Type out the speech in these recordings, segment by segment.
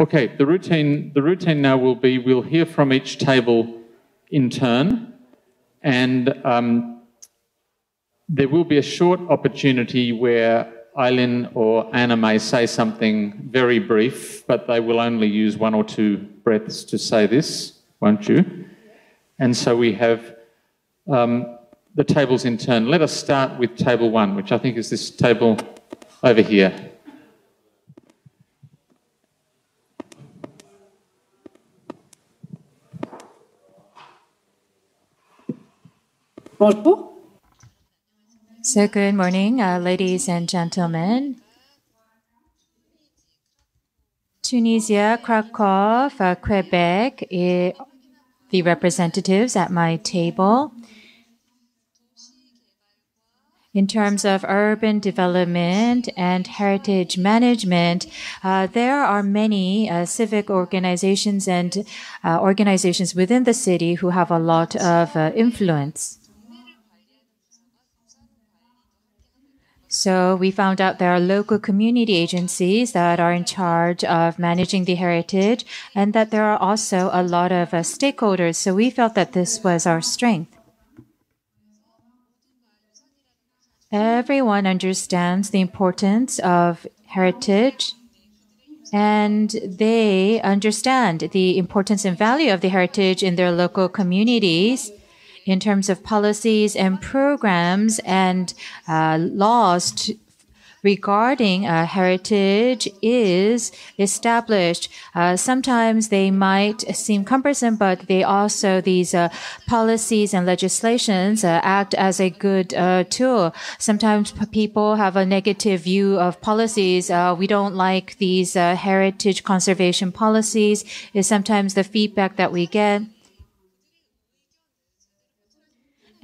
Okay, the routine now will be we'll hear from each table in turn, and there will be a short opportunity where Eileen or Anna may say something very brief, but they will only use 1 or 2 breaths to say this, won't you? And so we have the tables in turn. Let us start with table 1, which I think is this table over here. Bonjour. So good morning, ladies and gentlemen. Tunisia, Krakow, Quebec, the representatives at my table. In terms of urban development and heritage management, there are many civic organizations and organizations within the city who have a lot of influence. So we found out there are local community agencies that are in charge of managing the heritage, and that there are also a lot of stakeholders. So we felt that this was our strength. Everyone understands the importance of heritage, and they understand the importance and value of the heritage in their local communities. In terms of policies and programs and laws regarding heritage is established. Sometimes they might seem cumbersome, but these policies and legislations act as a good tool. Sometimes people have a negative view of policies. We don't like these heritage conservation policies, is sometimes the feedback that we get.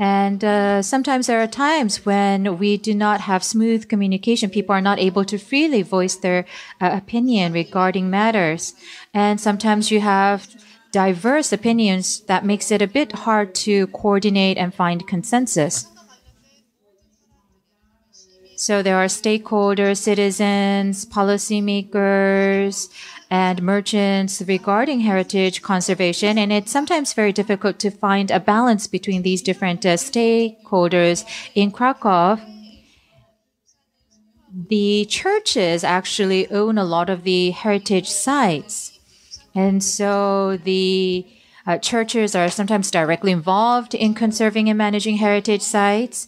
And sometimes there are times when we do not have smooth communication. People are not able to freely voice their opinion regarding matters. And sometimes you have diverse opinions that makes it a bit hard to coordinate and find consensus. So there are stakeholders, citizens, policymakers, and merchants regarding heritage conservation, and it's sometimes very difficult to find a balance between these different stakeholders. In Krakow, the churches actually own a lot of the heritage sites, and so the churches are sometimes directly involved in conserving and managing heritage sites,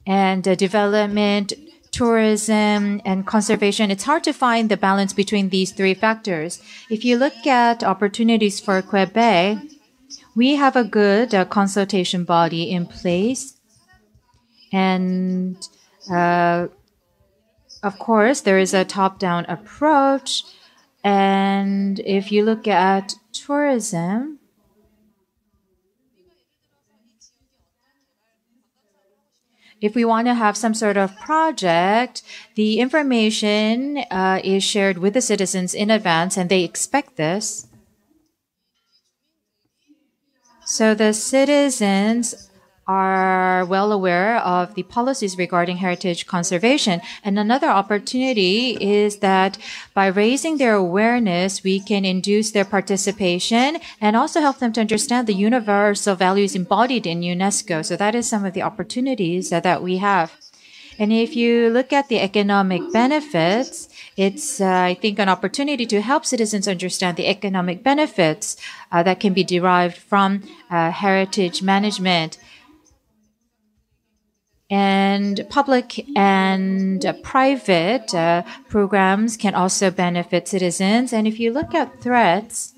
and development, tourism, and conservation. It's hard to find the balance between these 3 factors. If you look at opportunities for Quebec, we have a good consultation body in place. And of course, there is a top-down approach. And if you look at tourism, if we want to have some sort of project, the information is shared with the citizens in advance, and they expect this. So the citizens are well aware of the policies regarding heritage conservation. And another opportunity is that by raising their awareness, we can induce their participation and also help them to understand the universal values embodied in UNESCO. So that is some of the opportunities that we have. And if you look at the economic benefits, it's, I think, an opportunity to help citizens understand the economic benefits that can be derived from heritage management. And public and private programs can also benefit citizens. And if you look at threats,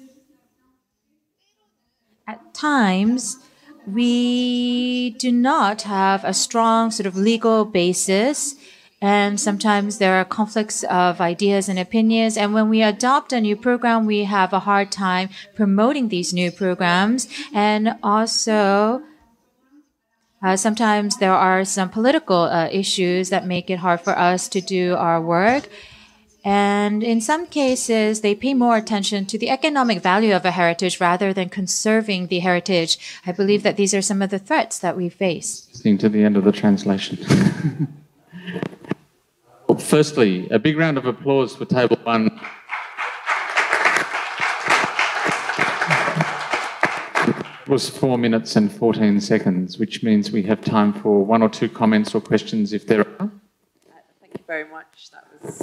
at times, we do not have a strong sort of legal basis. And sometimes there are conflicts of ideas and opinions. And when we adopt a new program, we have a hard time promoting these new programs. And also, sometimes there are some political issues that make it hard for us to do our work. And in some cases, they pay more attention to the economic value of a heritage rather than conserving the heritage. I believe that these are some of the threats that we face. Listening to the end of the translation. Well, firstly, a big round of applause for Table 1. was 4 minutes and 14 seconds, which means we have time for one or two comments or questions if there are. Thank you very much. That was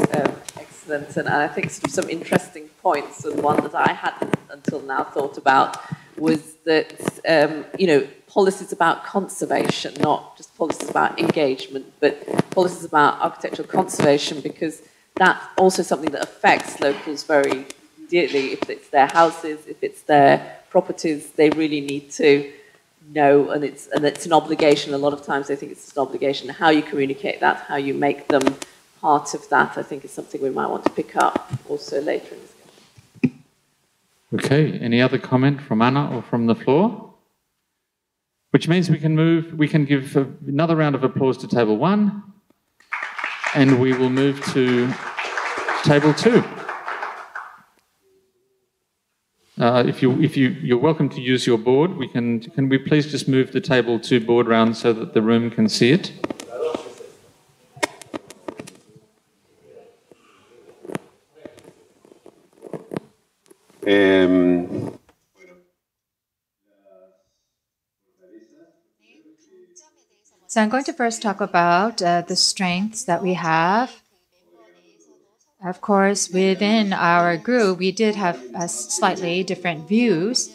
excellent. And I think some interesting points, and one that I hadn't until now thought about was that, policies about conservation, not just policies about engagement, but policies about architectural conservation, because that's also something that affects locals very dearly. If it's their houses, if it's their properties, they really need to know, and it's an obligation. A lot of times they think it's an obligation. How you communicate that, how you make them part of that, I think is something we might want to pick up also later in discussion. Okay, any other comment from Anna or from the floor? Which means we can give another round of applause to table 1, and we will move to table 2. You're welcome to use your board. Can we please just move the table 2 board round so that the room can see it? So I'm going to first talk about the strengths that we have. Of course, within our group, we did have slightly different views,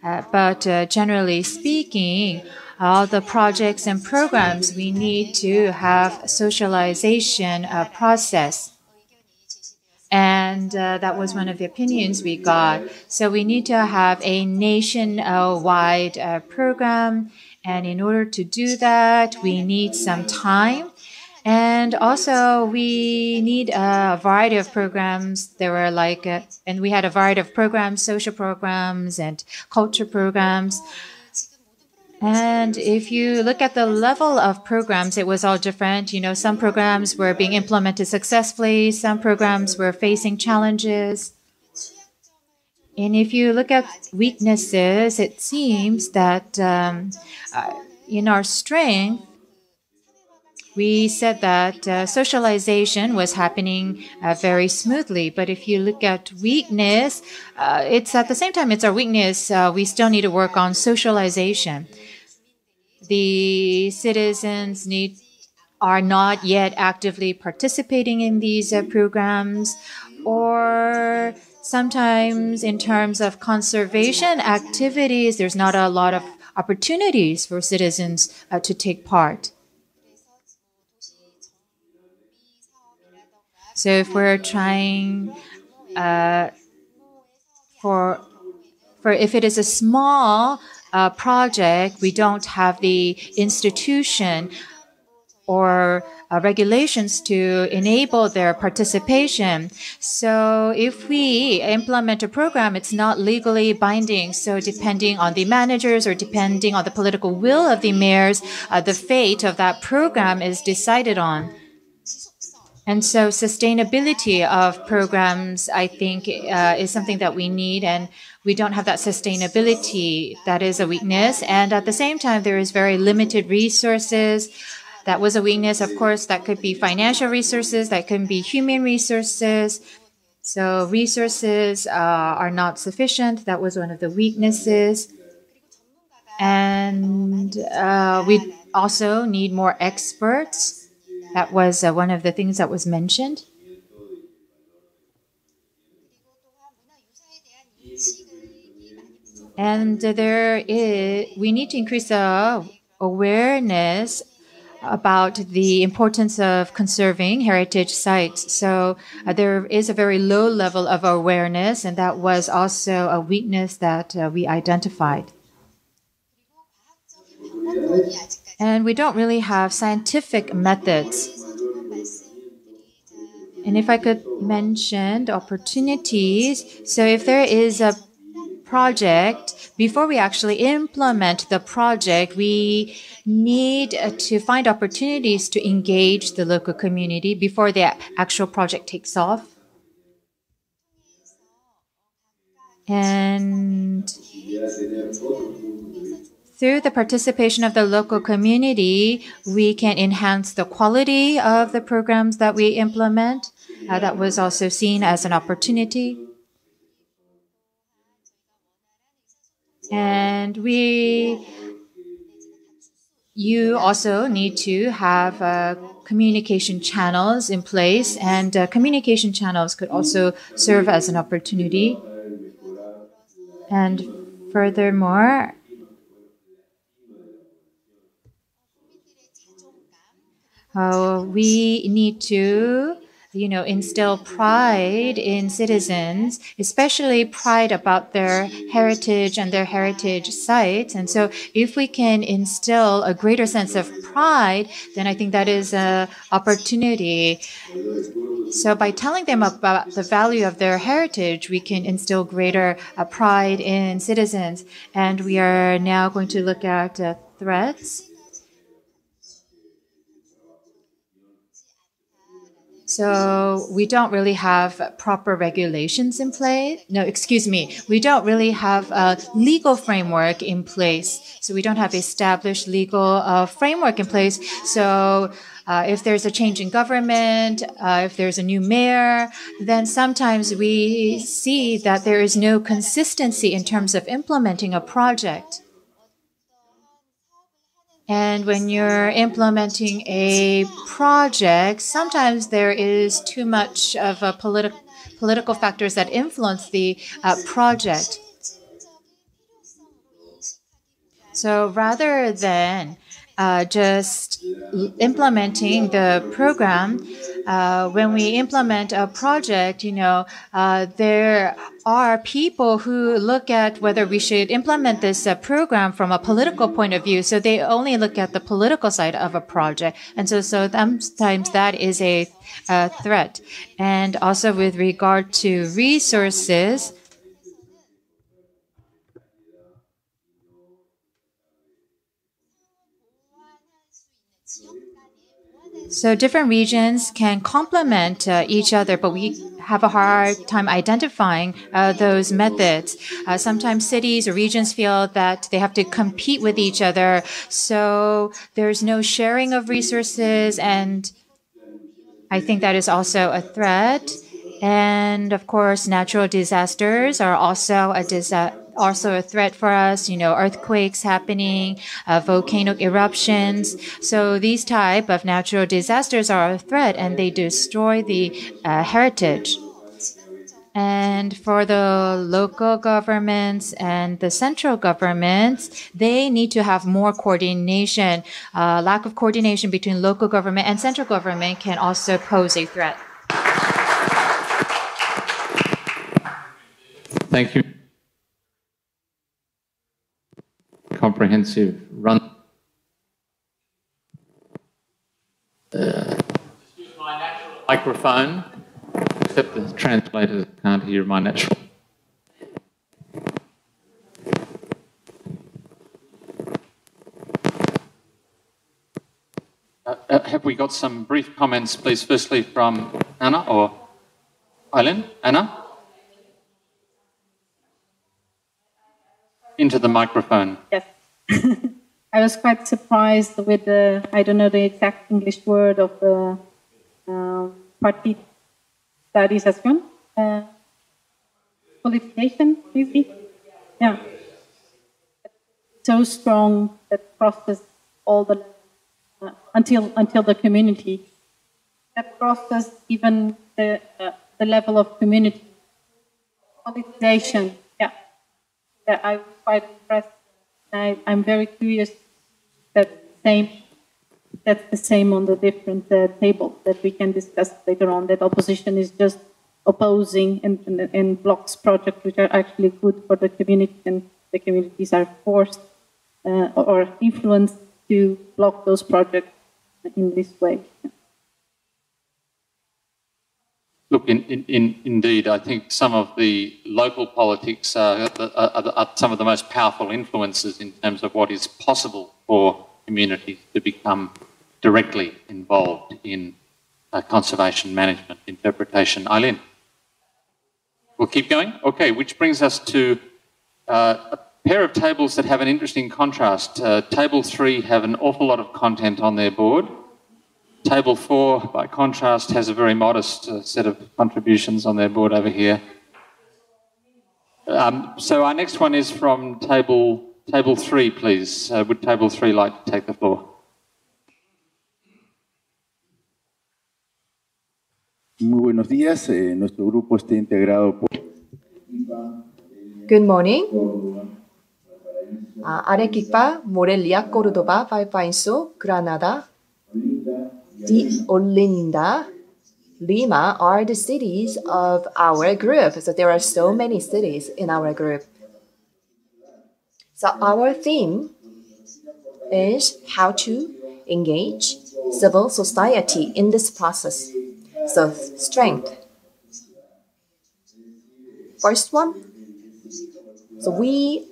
but generally speaking, all the projects and programs, we need to have socialization process. And that was one of the opinions we got. So we need to have a nationwide program. And in order to do that, we need some time. And also, we need a variety of programs. There were and we had a variety of programs, social programs and culture programs. And if you look at the level of programs, it was all different. Some programs were being implemented successfully. Some programs were facing challenges. And if you look at weaknesses, it seems that in our strength, we said that socialization was happening very smoothly. But if you look at weakness, it's at the same time, it's our weakness. We still need to work on socialization. The citizens are not yet actively participating in these programs, or sometimes in terms of conservation activities, there's not a lot of opportunities for citizens to take part. So if we're trying if it is a small project, we don't have the institution or regulations to enable their participation. So if we implement a program, it's not legally binding. So depending on the managers or depending on the political will of the mayors, the fate of that program is decided on. And so sustainability of programs, I think, is something that we need, and we don't have that sustainability. That is a weakness. And at the same time, there is very limited resources. That was a weakness. Of course, that could be financial resources, that could be human resources. So resources are not sufficient. That was one of the weaknesses. And we also need more experts. That was one of the things that was mentioned. And we need to increase the awareness about the importance of conserving heritage sites. So there is a very low level of awareness, and that was also a weakness that we identified. And we don't really have scientific methods. And if I could mention opportunities, so if there is a project, before we actually implement the project, we need to find opportunities to engage the local community before the actual project takes off. And through the participation of the local community, we can enhance the quality of the programs that we implement. That was also seen as an opportunity. And you also need to have communication channels in place, and communication channels could also serve as an opportunity. And furthermore, we need to instill pride in citizens, especially pride about their heritage and their heritage sites. And so if we can instill a greater sense of pride, then I think that is an opportunity. So by telling them about the value of their heritage, we can instill greater pride in citizens. And we are now going to look at threats. So we don't really have proper regulations in place. No, excuse me. We don't really have a legal framework in place. So we don't have established legal framework in place. So if there's a change in government, if there's a new mayor, then sometimes we see that there is no consistency in terms of implementing a project. And when you're implementing a project, sometimes there is too much of a political factors that influence the project. So rather than just implementing the program, when we implement a project, there are people who look at whether we should implement this program from a political point of view. So they only look at the political side of a project. And so sometimes that is a threat. And also with regard to resources, so different regions can complement each other, but we have a hard time identifying those methods. Sometimes cities or regions feel that they have to compete with each other, so there's no sharing of resources, and I think that is also a threat. And of course, natural disasters are also a threat for us, earthquakes happening, volcanic eruptions. So these type of natural disasters are a threat, and they destroy the heritage. And for the local governments and the central governments, they need to have more coordination. Lack of coordination between local government and central government can also pose a threat. Thank you. Comprehensive run. Use my natural microphone, except the translators can't hear my natural. Have we got some brief comments, please? Firstly, from Anna or Eileen? Anna? Into the microphone. Yes. I was quite surprised with I don't know the exact English word of the partidarización, politicization, maybe? Yeah. So strong that crosses all the, until the community. That crosses even the level of community. Politicization, yeah. I was quite impressed. I'm very curious that's the same on the different table that we can discuss later on, that opposition is just opposing and blocks projects which are actually good for the community, and the communities are forced or influenced to block those projects in this way. Look, indeed, I think some of the local politics are some of the most powerful influences in terms of what is possible for communities to become directly involved in conservation management interpretation. Eileen, we'll keep going? Okay, which brings us to a pair of tables that have an interesting contrast. Table 3 have an awful lot of content on their board. Table 4, by contrast, has a very modest set of contributions on their board over here. So our next one is from table 3, please. Would table 3 like to take the floor? Muy buenos días. Nuestro grupo está integrado por... Good morning. Arequipa, Morelia, Córdoba, Valparaíso, Granada, de Olinda, Lima are the cities of our group. So there are so many cities in our group. So our theme is how to engage civil society in this process. So strength. First one. So we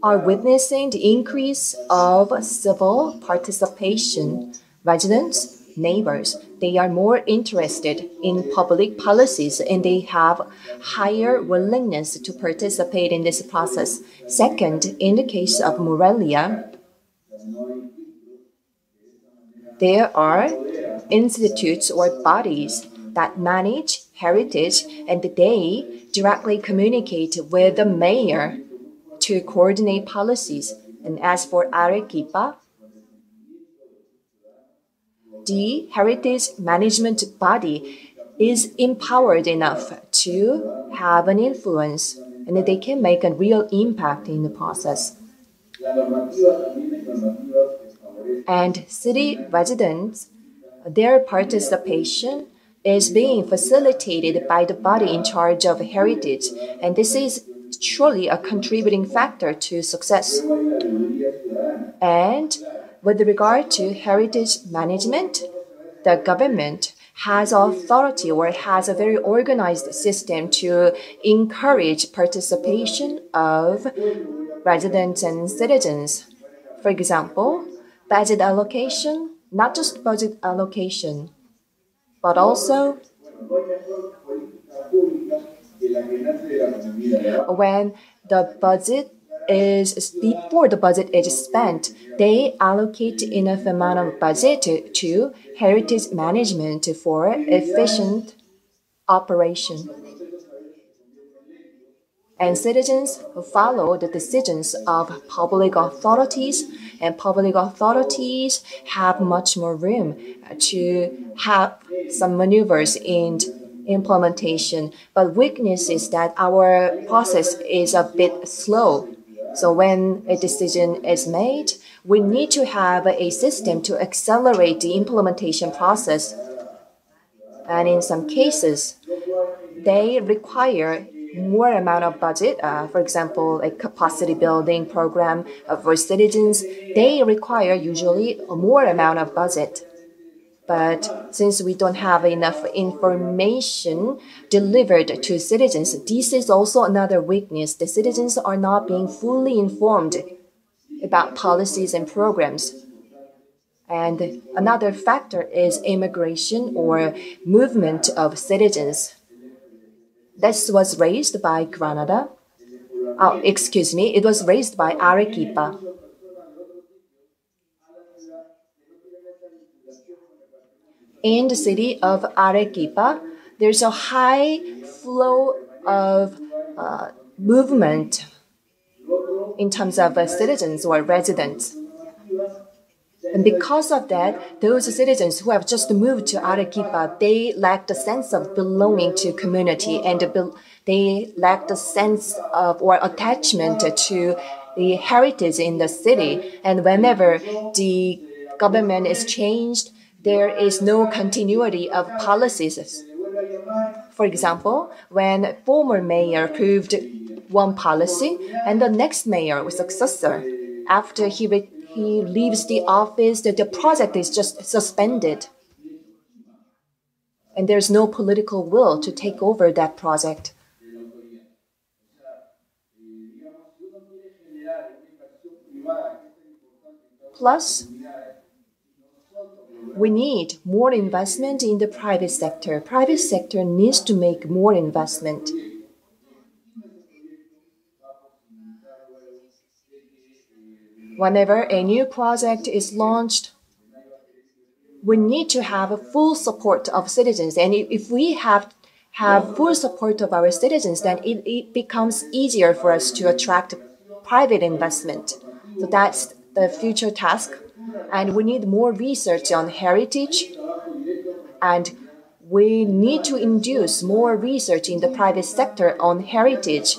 are witnessing the increase of civil participation. Residents, neighbors, they are more interested in public policies and they have higher willingness to participate in this process. Second, in the case of Morelia, there are institutes or bodies that manage heritage and they directly communicate with the mayor to coordinate policies. And as for Arequipa, the heritage management body is empowered enough to have an influence and that they can make a real impact in the process. And city residents, their participation is being facilitated by the body in charge of heritage, and this is surely a contributing factor to success. And with regard to heritage management, the government has authority or has a very organized system to encourage participation of residents and citizens. For example, budget allocation, not just budget allocation, but also when the budget is, before the budget is spent, they allocate enough amount of budget to heritage management for efficient operation. And citizens follow the decisions of public authorities, and public authorities have much more room to have some maneuvers in implementation. But weakness is that our process is a bit slow. So when a decision is made, we need to have a system to accelerate the implementation process. And in some cases, they require more amount of budget. For example, a capacity building program for citizens, they require usually a more amount of budget. But since we don't have enough information delivered to citizens, this is also another weakness. The citizens are not being fully informed about policies and programs. And another factor is immigration or movement of citizens. This was raised by Granada. It was raised by Arequipa. In the city of Arequipa, there's a high flow of movement in terms of citizens or residents. And because of that, those citizens who have just moved to Arequipa, they lack the sense of belonging to community and they lack the sense of or attachment to the heritage in the city. And whenever the government is changed, there is no continuity of policies. For example, when former mayor approved one policy and the next mayor or successor, after he leaves the office, the project is just suspended. And there's no political will to take over that project. Plus, we need more investment in the private sector. Private sector needs to make more investment. Whenever a new project is launched, we need to have a full support of citizens. And if we have have full support of our citizens, then it becomes easier for us to attract private investment. So that's the future task. And we need more research on heritage, and we need to induce more research in the private sector on heritage.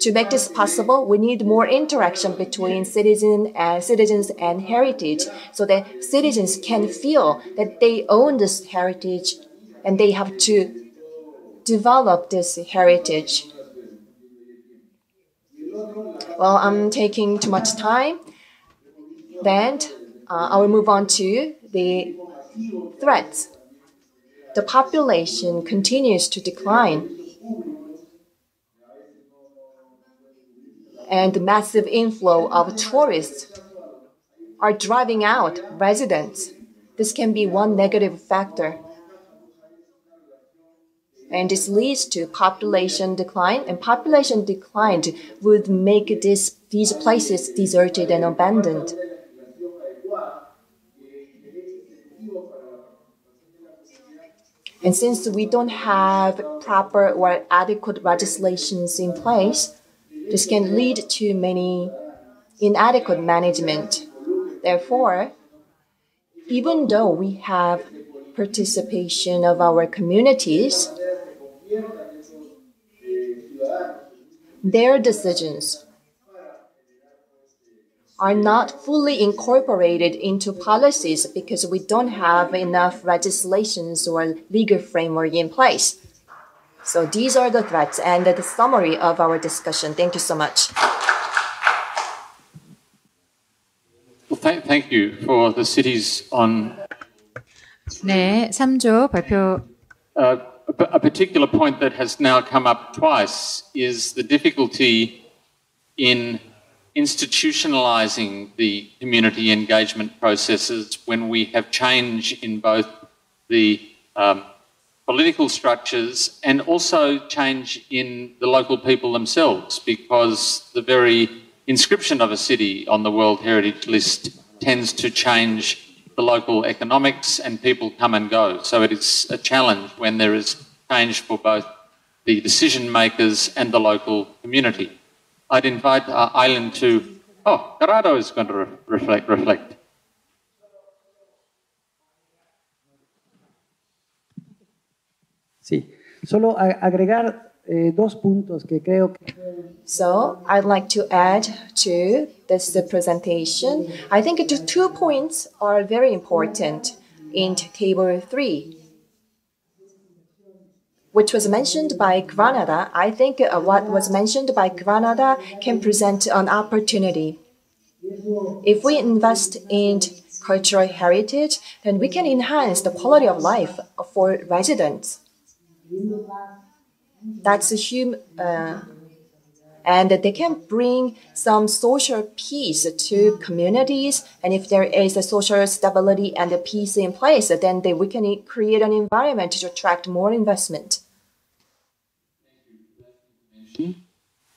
To make this possible, we need more interaction between citizens and heritage, so that citizens can feel that they own this heritage and they have to develop this heritage. Well, I'm taking too much time. Then I will move on to the threats. The population continues to decline, and the massive inflow of tourists are driving out residents. This can be one negative factor. And this leads to population decline, and population decline would make these places deserted and abandoned. And since we don't have proper or adequate legislations in place, this can lead to many inadequate management. Therefore, even though we have participation of our communities, their decisions are not fully incorporated into policies because we don't have enough legislations or legal framework in place. So these are the threats and the summary of our discussion. Thank you so much. Well, thank you for the cities on. 네, 3조 발표. A particular point that has now come up twice is the difficulty in institutionalizing the community engagement processes when we have change in both the political structures and also change in the local people themselves, because the very inscription of a city on the World Heritage List tends to change the local economics, and people come and go. So it is a challenge when there is change for both the decision makers and the local community. I'd invite Eileen to... Oh, Corrado is going to reflect. Sí, solo agregar dos puntos que creo que... So I'd like to add to this presentation. I think the 2 points are very important in table 3, which was mentioned by Granada. I think what was mentioned by Granada can present an opportunity. If we invest in cultural heritage, then we can enhance the quality of life for residents. That's a human, and they can bring some social peace to communities. And if there is a social stability and a peace in place, then we can create an environment to attract more investment.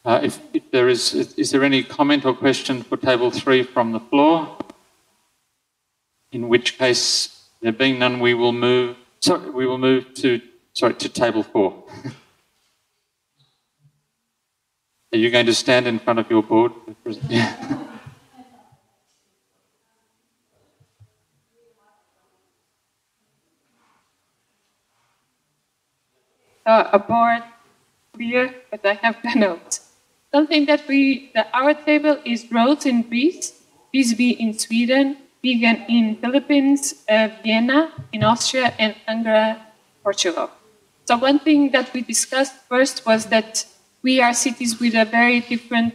If there is there any comment or question for table 3 from the floor? In which case, there being none, we will move to table 4. Are you going to stand in front of your board? A board clear, but I have the notes. Something that our table is roads in Greece, Visby in Sweden, Vegan in Philippines, Vienna in Austria, and Angra, Portugal. So one thing that we discussed first was that we are cities with a very different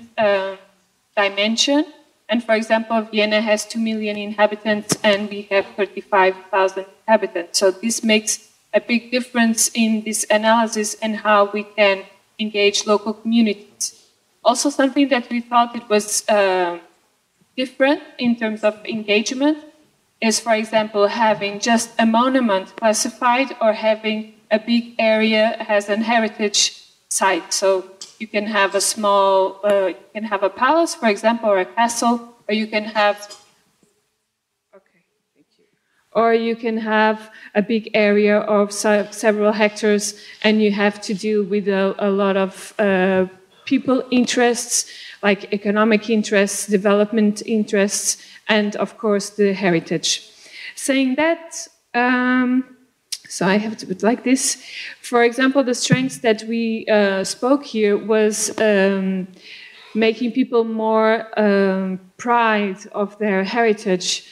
dimension. And for example, Vienna has 2 million inhabitants and we have 35,000 inhabitants. So this makes a big difference in this analysis and how we can engage local communities. Also, something that we thought it was different in terms of engagement is, for example, having just a monument classified or having a big area has an heritage site. So you can have a small, you can have a palace, for example, or a castle, or you can have, or you can have a big area of several hectares and you have to deal with a lot of people interests, like economic interests, development interests, and of course the heritage. Saying that, so I have to put like this. For example, the strengths that we spoke here was making people more pride of their heritage.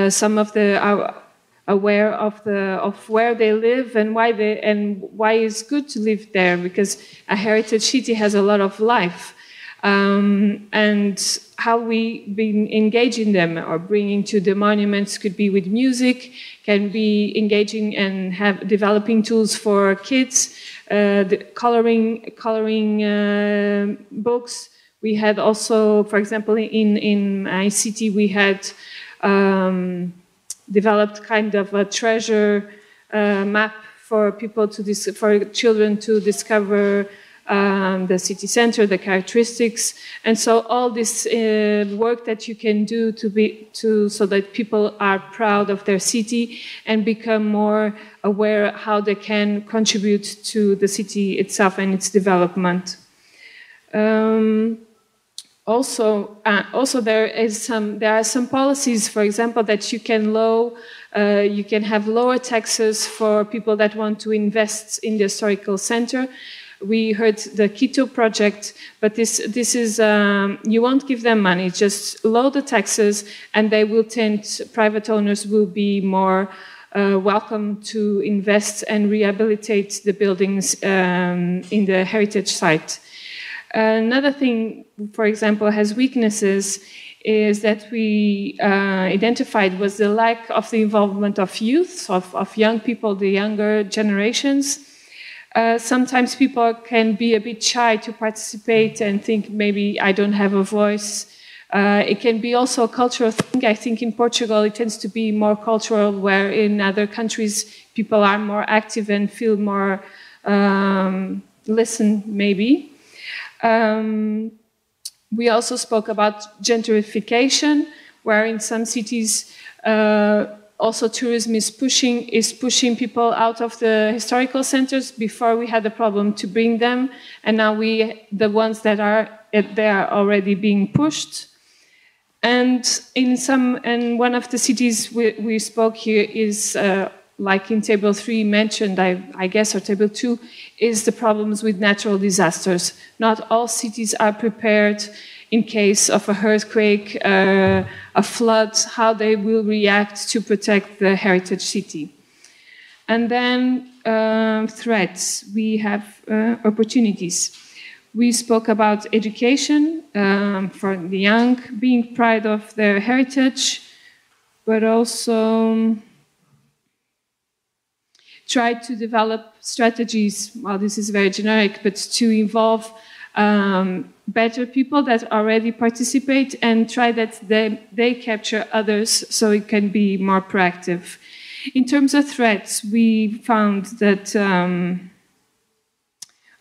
Some of the are aware of where they live and why it's good to live there, because a heritage city has a lot of life. And how we been engaging them or bringing to the monuments could be with music, can be engaging and developing tools for kids, the coloring books. We had also, for example, in my city, we had developed kind of a treasure map for people for children to discover the city center, the characteristics, and so all this work that you can do so that people are proud of their city and become more aware how they can contribute to the city itself and its development. Also, there are some policies, for example, that you can have lower taxes for people that want to invest in the historical center. We heard the Quito project, but this is you won't give them money, just lower the taxes, and private owners will be more welcome to invest and rehabilitate the buildings in the heritage site. Another thing, for example, has weaknesses, is that we identified was the lack of the involvement of youth, of young people, the younger generations. Sometimes people can be a bit shy to participate and think maybe I don't have a voice. It can be also a cultural thing. I think in Portugal it tends to be more cultural, where in other countries people are more active and feel more listen maybe. We also spoke about gentrification, where in some cities also tourism is pushing people out of the historical centers. Before we had a problem to bring them, and now the ones that are there are already being pushed. And one of the cities we spoke here is like in table 3 mentioned, I guess, or table 2, is the problems with natural disasters. Not all cities are prepared in case of a earthquake, a flood, how they will react to protect the heritage city. And then threats, we have opportunities. We spoke about education for the young, being proud of their heritage, but also try to develop strategies, well, this is very generic, but to involve better people that already participate and try that they capture others so it can be more proactive. In terms of threats, we found that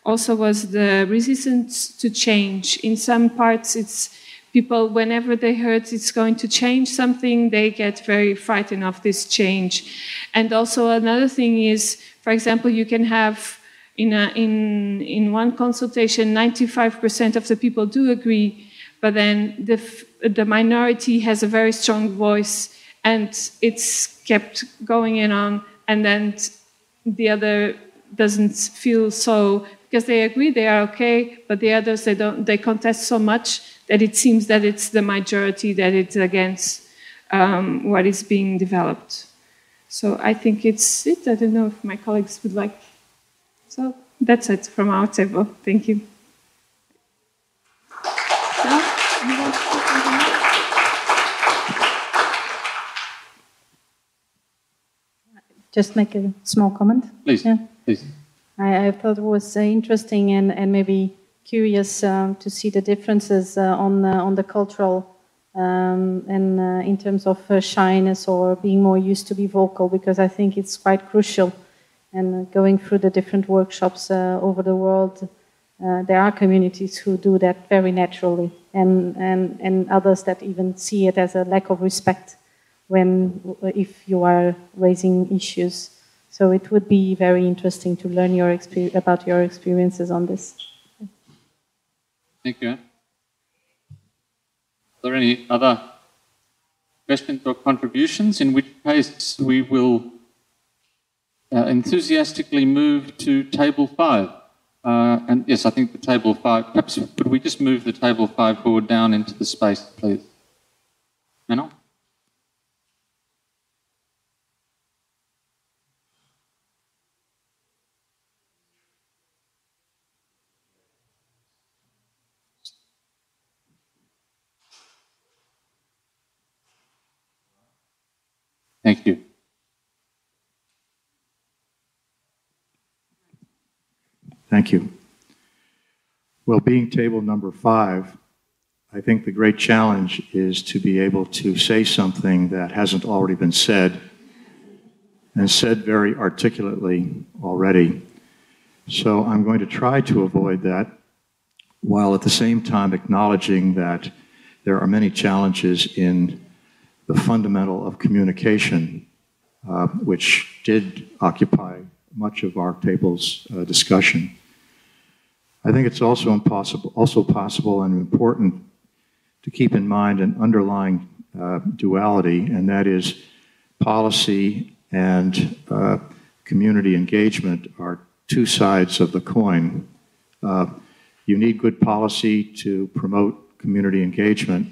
also was the resistance to change. In some parts, it's people, whenever they heard it's going to change something, they get very frightened of this change. And also another thing is, for example, you can have in one consultation, 95% of the people do agree, but then the minority has a very strong voice, and it's kept going on, and then the other doesn't feel so, because they agree they are okay, but the others they contest so much that it seems that it's the majority that it's against what is being developed. So I think it's it. I don't know if my colleagues would like. So that's it from our table. Thank you. Just make a small comment. Please, yeah. Please. I thought it was interesting and maybe curious to see the differences on the cultural and in terms of shyness or being more used to be vocal, because I think it's quite crucial. And going through the different workshops over the world, there are communities who do that very naturally, and others that even see it as a lack of respect if you are raising issues. So it would be very interesting to learn about your experiences on this. Thank you. Are there any other questions or contributions? In which case we will enthusiastically move to table 5. And yes, I think the table 5, perhaps could we just move the table 5 board down into the space, please? Manon? Thank you. Thank you. Well, being table number 5, I think the great challenge is to be able to say something that hasn't already been said, and said very articulately already. So I'm going to try to avoid that, while at the same time acknowledging that there are many challenges in the fundamental of communication, which did occupy much of our table's discussion. I think it's also possible and important to keep in mind an underlying duality, and that is policy and community engagement are two sides of the coin. You need good policy to promote community engagement,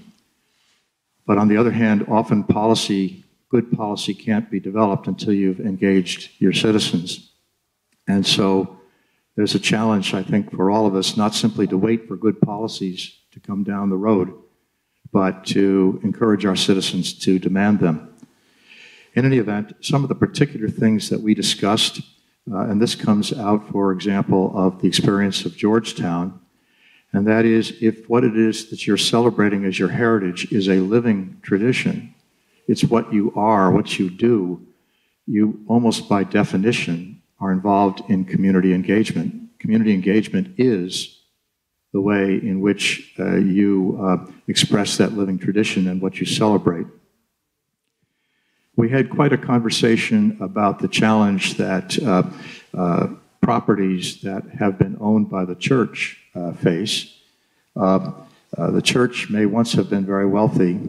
but on the other hand, often good policy can't be developed until you've engaged your citizens. And so there's a challenge, I think, for all of us, not simply to wait for good policies to come down the road, but to encourage our citizens to demand them. In any event, some of the particular things that we discussed, and this comes out, for example, of the experience of Georgetown, and that is, if what it is that you're celebrating as your heritage is a living tradition, it's what you are, what you do, you almost by definition are involved in community engagement. Community engagement is the way in which you express that living tradition and what you celebrate. We had quite a conversation about the challenge that properties that have been owned by the church face. The church may once have been very wealthy,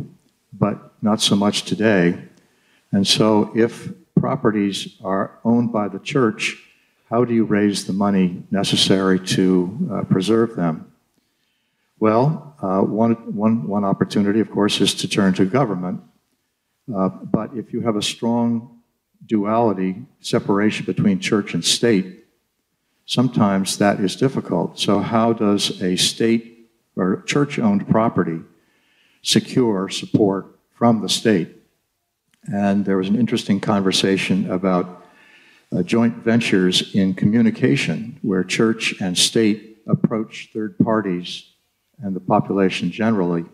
but not so much today. And so if properties are owned by the church, how do you raise the money necessary to preserve them? Well, one opportunity, of course, is to turn to government. But if you have a strong duality, separation between church and state, sometimes that is difficult. So how does a state or church-owned property secure support from the state? And there was an interesting conversation about joint ventures in communication, where church and state approach third parties and the population generally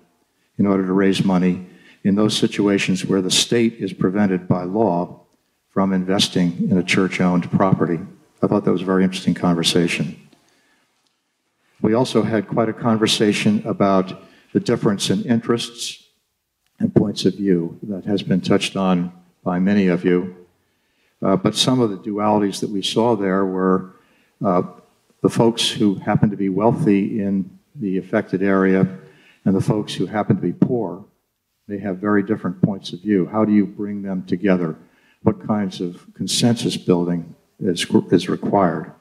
in order to raise money in those situations where the state is prevented by law from investing in a church-owned property. I thought that was a very interesting conversation. We also had quite a conversation about the difference in interests and points of view that has been touched on by many of you. But some of the dualities that we saw there were the folks who happen to be wealthy in the affected area and the folks who happen to be poor. They have very different points of view. How do you bring them together? What kinds of consensus building is required?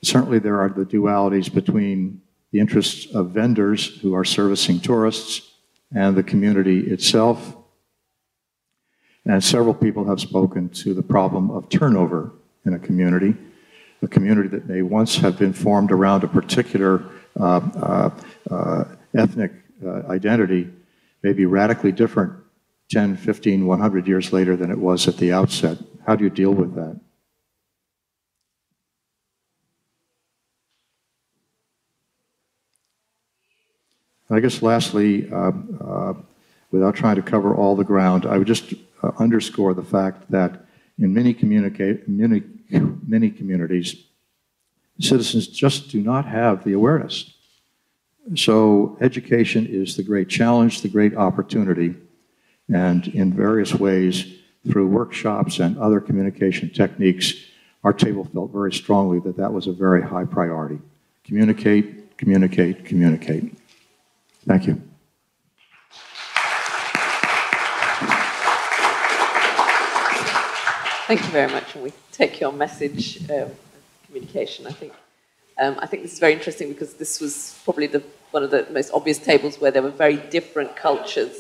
Certainly there are the dualities between the interests of vendors who are servicing tourists and the community itself. And several people have spoken to the problem of turnover in a community that may once have been formed around a particular ethnic identity may be radically different 10, 15, 100 years later than it was at the outset. How do you deal with that? I guess lastly, without trying to cover all the ground, I would just underscore the fact that in many communities, citizens just do not have the awareness. So education is the great challenge, the great opportunity. And in various ways, through workshops and other communication techniques, our table felt very strongly that that was a very high priority. Communicate, communicate, communicate. Thank you. Thank you very much, and we take your message, communication. I think this is very interesting because this was probably one of the most obvious tables where there were very different cultures.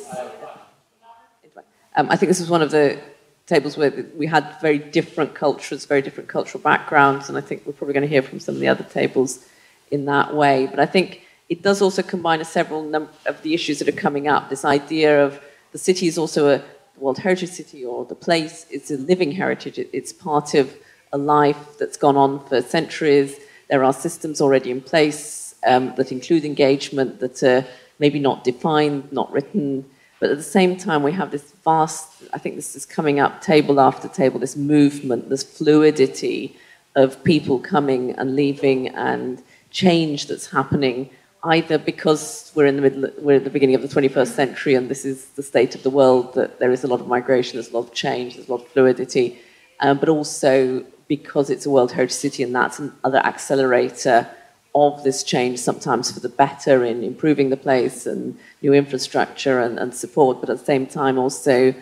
I think this was one of the tables where we had very different cultures, very different cultural backgrounds, and I think we're probably going to hear from some of the other tables in that way. But I think it does also combine several of the issues that are coming up. This idea of the city is also a World Heritage City, or the place, it's a living heritage. It's part of a life that's gone on for centuries. There are systems already in place that include engagement that are maybe not defined, not written, but at the same time we have this vast, I think this is coming up table after table, this movement, this fluidity of people coming and leaving and change that's happening, either because we're at the beginning of the 21st century and this is the state of the world, that there is a lot of migration, there's a lot of change, there's a lot of fluidity, but also because it's a World Heritage City and that's another accelerator of this change, sometimes for the better in improving the place and new infrastructure and support, but at the same time also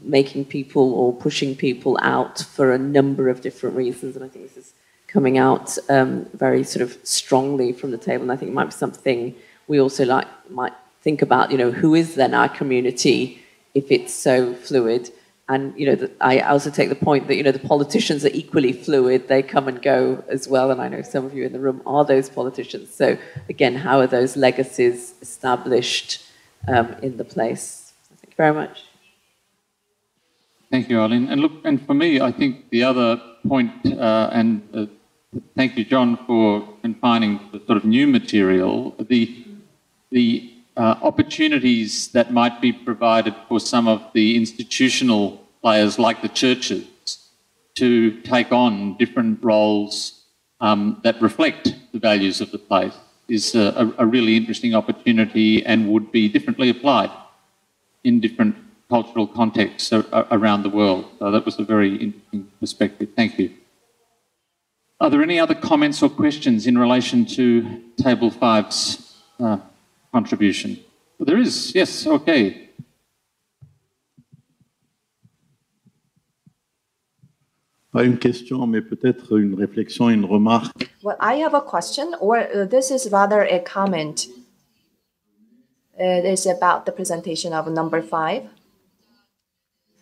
making people or pushing people out for a number of different reasons. And I think this is coming out very sort of strongly from the table. And I think it might be something we also might think about, who is then our community if it's so fluid? And, I also take the point that, the politicians are equally fluid. They come and go as well. And I know some of you in the room are those politicians. So, again, how are those legacies established in the place? Thank you very much. Thank you, Eileen. And look, and for me, I think the other point, thank you, John, for confining the sort of new material, the opportunities that might be provided for some of the institutional players like the churches to take on different roles that reflect the values of the place is a really interesting opportunity and would be differently applied in different cultural contexts around the world. So that was a very interesting perspective. Thank you. Are there any other comments or questions in relation to Table 5's contribution? There is, yes, okay. Pas une question, mais peut-être une réflexion, une remarque. Well, I have a question, or this is rather a comment. It is about the presentation of number 5.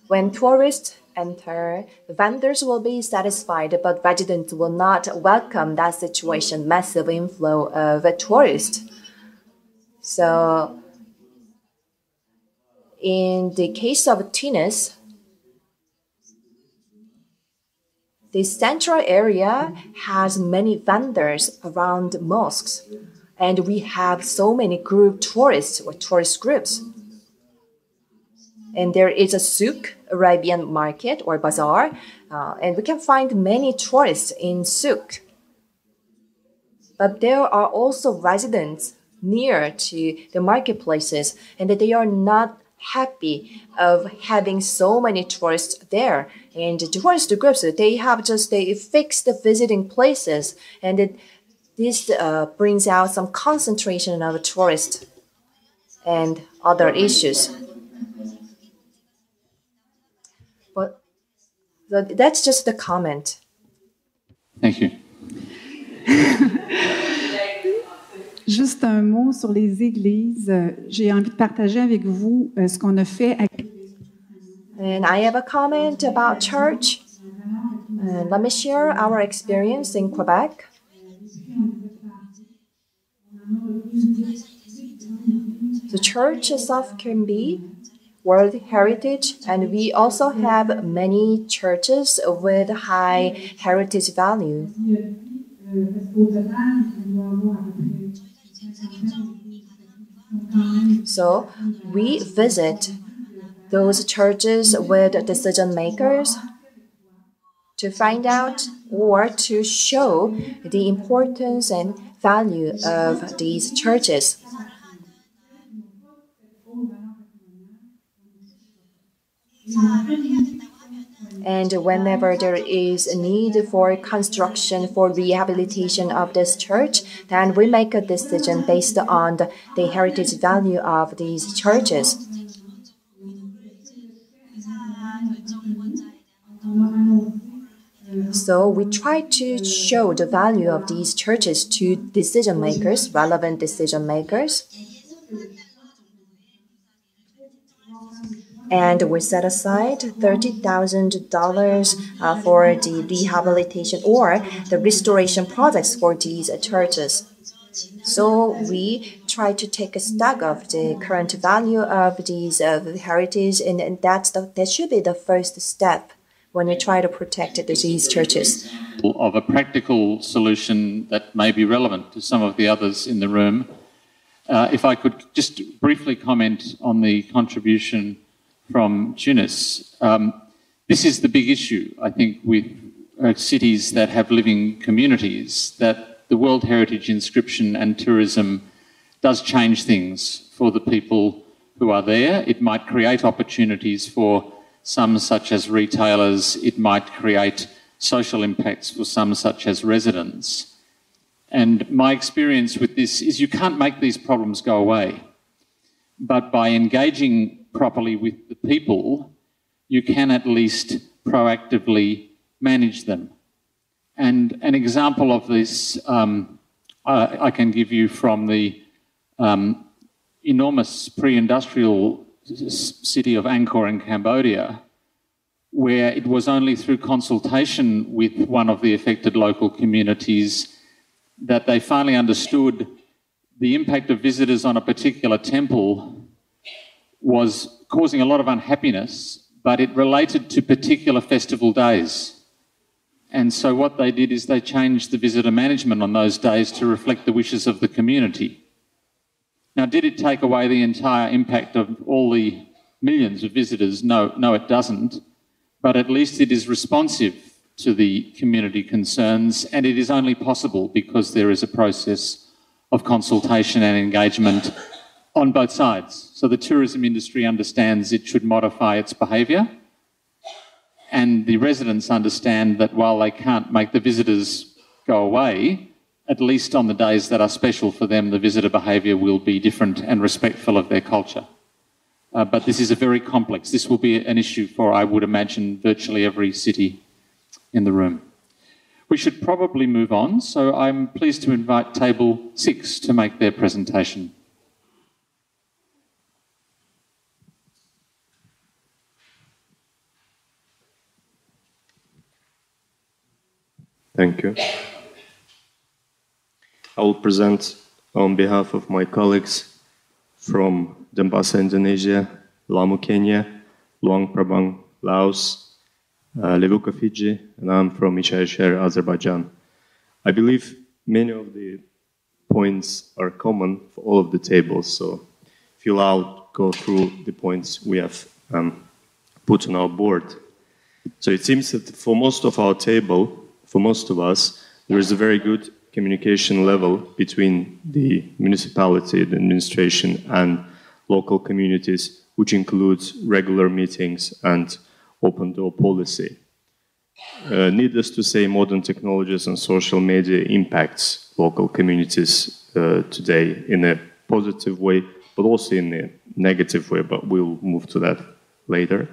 When tourists enter, vendors will be satisfied, but residents will not welcome that situation, massive inflow of tourists. So, in the case of Tunis, the central area has many vendors around mosques, and we have so many group tourists or tourist groups. And there is a souk, Arabian market or bazaar, and we can find many tourists in souk. But there are also residents near to the marketplaces, and they are not happy of having so many tourists there. And the tourist groups, they fix the visiting places, and this brings out some concentration of tourists and other issues. But that's just the comment. Thank you. Juste un mot sur les églises. J'ai envie de partager avec vous ce qu'on a fait. And I have a comment about church. Let me share our experience in Quebec. The churches of Quimby, World Heritage, and we also have many churches with high heritage value. So we visit those churches with decision makers to find out or to show the importance and value of these churches. And whenever there is a need for construction, for rehabilitation of this church, then we make a decision based on the heritage value of these churches. So we try to show the value of these churches to decision makers, relevant decision makers. And we set aside $30,000 for the rehabilitation or the restoration projects for these churches. So we try to take a stock of the current value of these heritage, and that should be the first step when we try to protect these churches. Of a practical solution that may be relevant to some of the others in the room, if I could just briefly comment on the contribution from Tunis. This is the big issue, I think, with cities that have living communities, that the World Heritage inscription and tourism does change things for the people who are there. It might create opportunities for some, such as retailers. It might create social impacts for some, such as residents. And my experience with this is you can't make these problems go away. But by engaging properly with the people, you can at least proactively manage them. And an example of this I can give you from the enormous pre-industrial city of Angkor in Cambodia, where it was only through consultation with one of the affected local communities that they finally understood the impact of visitors on a particular temple was causing a lot of unhappiness, but it related to particular festival days. And so what they did is they changed the visitor management on those days to reflect the wishes of the community. Now, did it take away the entire impact of all the millions of visitors? No, it doesn't. But at least it is responsive to the community concerns, and it is only possible because there is a process of consultation and engagement on both sides. So the tourism industry understands it should modify its behaviour, and the residents understand that while they can't make the visitors go away, at least on the days that are special for them, the visitor behaviour will be different and respectful of their culture. But this is a very complex. This will be an issue for, I would imagine, virtually every city in the room. We should probably move on, so I'm pleased to invite Table 6 to make their presentation. Thank you. I will present on behalf of my colleagues from Denpasar, Indonesia, Lamu, Kenya, Luang Prabang, Laos, Levuka, Fiji, and I'm from Ishayashehir, Azerbaijan. I believe many of the points are common for all of the tables, so if you allow, go through the points we have put on our board. So it seems that for most of our table, for most of us, there is a very good communication level between the municipality, the administration, and local communities, which includes regular meetings and open-door policy. Needless to say, modern technologies and social media impacts local communities today in a positive way, but also in a negative way, but we'll move to that later.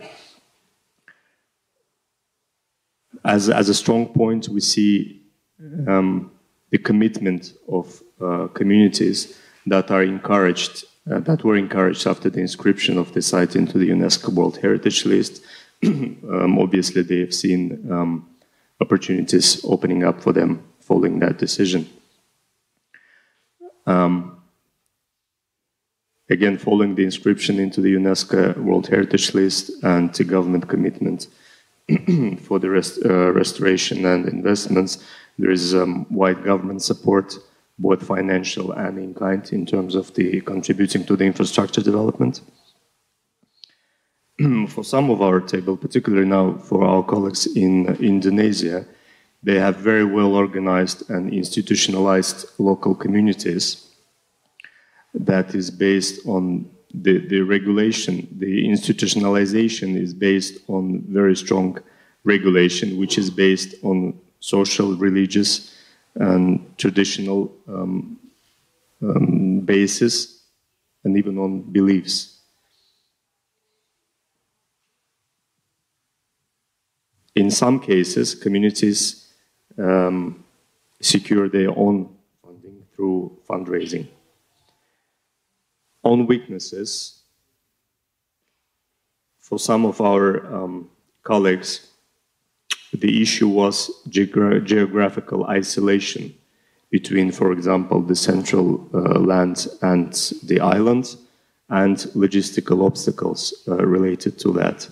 As a strong point, we see the commitment of communities that are encouraged, that were encouraged after the inscription of the site into the UNESCO World Heritage List. Obviously, they have seen opportunities opening up for them following that decision. Again, following the inscription into the UNESCO World Heritage List and the government commitment for the restoration and investments, there is wide government support, both financial and in kind, in terms of the contributing to the infrastructure development. For some of our table, particularly now for our colleagues in Indonesia, they have very well organized and institutionalized local communities that is based on the regulation, the institutionalization is based on very strong regulation, which is based on social, religious, and traditional basis, and even on beliefs. In some cases, communities secure their own funding through fundraising. On weaknesses, for some of our colleagues, the issue was geographical isolation between, for example, the central land and the island, and logistical obstacles related to that.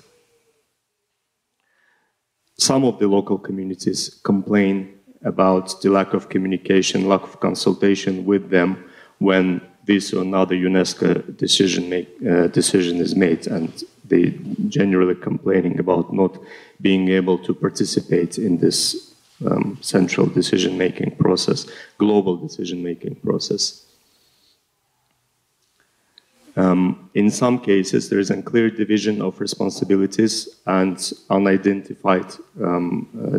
Some of the local communities complain about the lack of communication, lack of consultation with them when this or another UNESCO decision is made, and they generally complaining about not being able to participate in this central decision-making process, global decision-making process. In some cases, there is a clear division of responsibilities and unidentified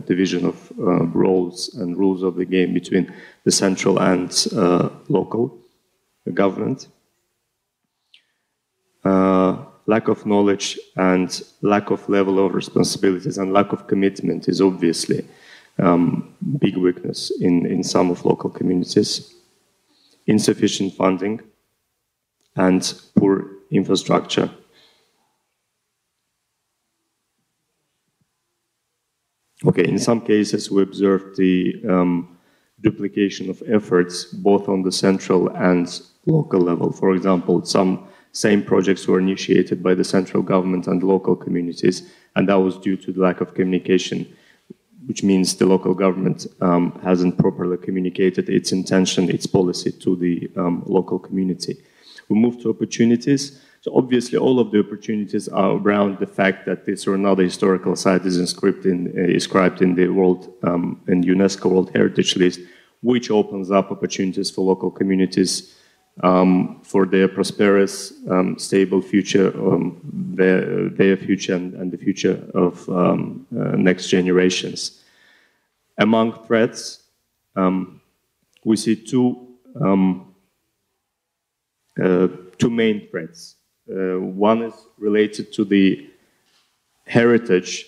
division of roles and rules of the game between the central and local government. Lack of knowledge and lack of level of responsibilities and lack of commitment is obviously big weakness in some of local communities. Insufficient funding and poor infrastructure. Okay, in some cases we observed the duplication of efforts both on the central and local level. For example, some same projects were initiated by the central government and local communities, and that was due to the lack of communication, which means the local government hasn't properly communicated its intention, its policy to the local community. We move to opportunities. So obviously all of the opportunities are around the fact that this or another historical site is inscribed in the World and UNESCO World Heritage List, which opens up opportunities for local communities for their prosperous, stable future, their future and the future of next generations. Among threats, we see two main threats. One is related to the heritage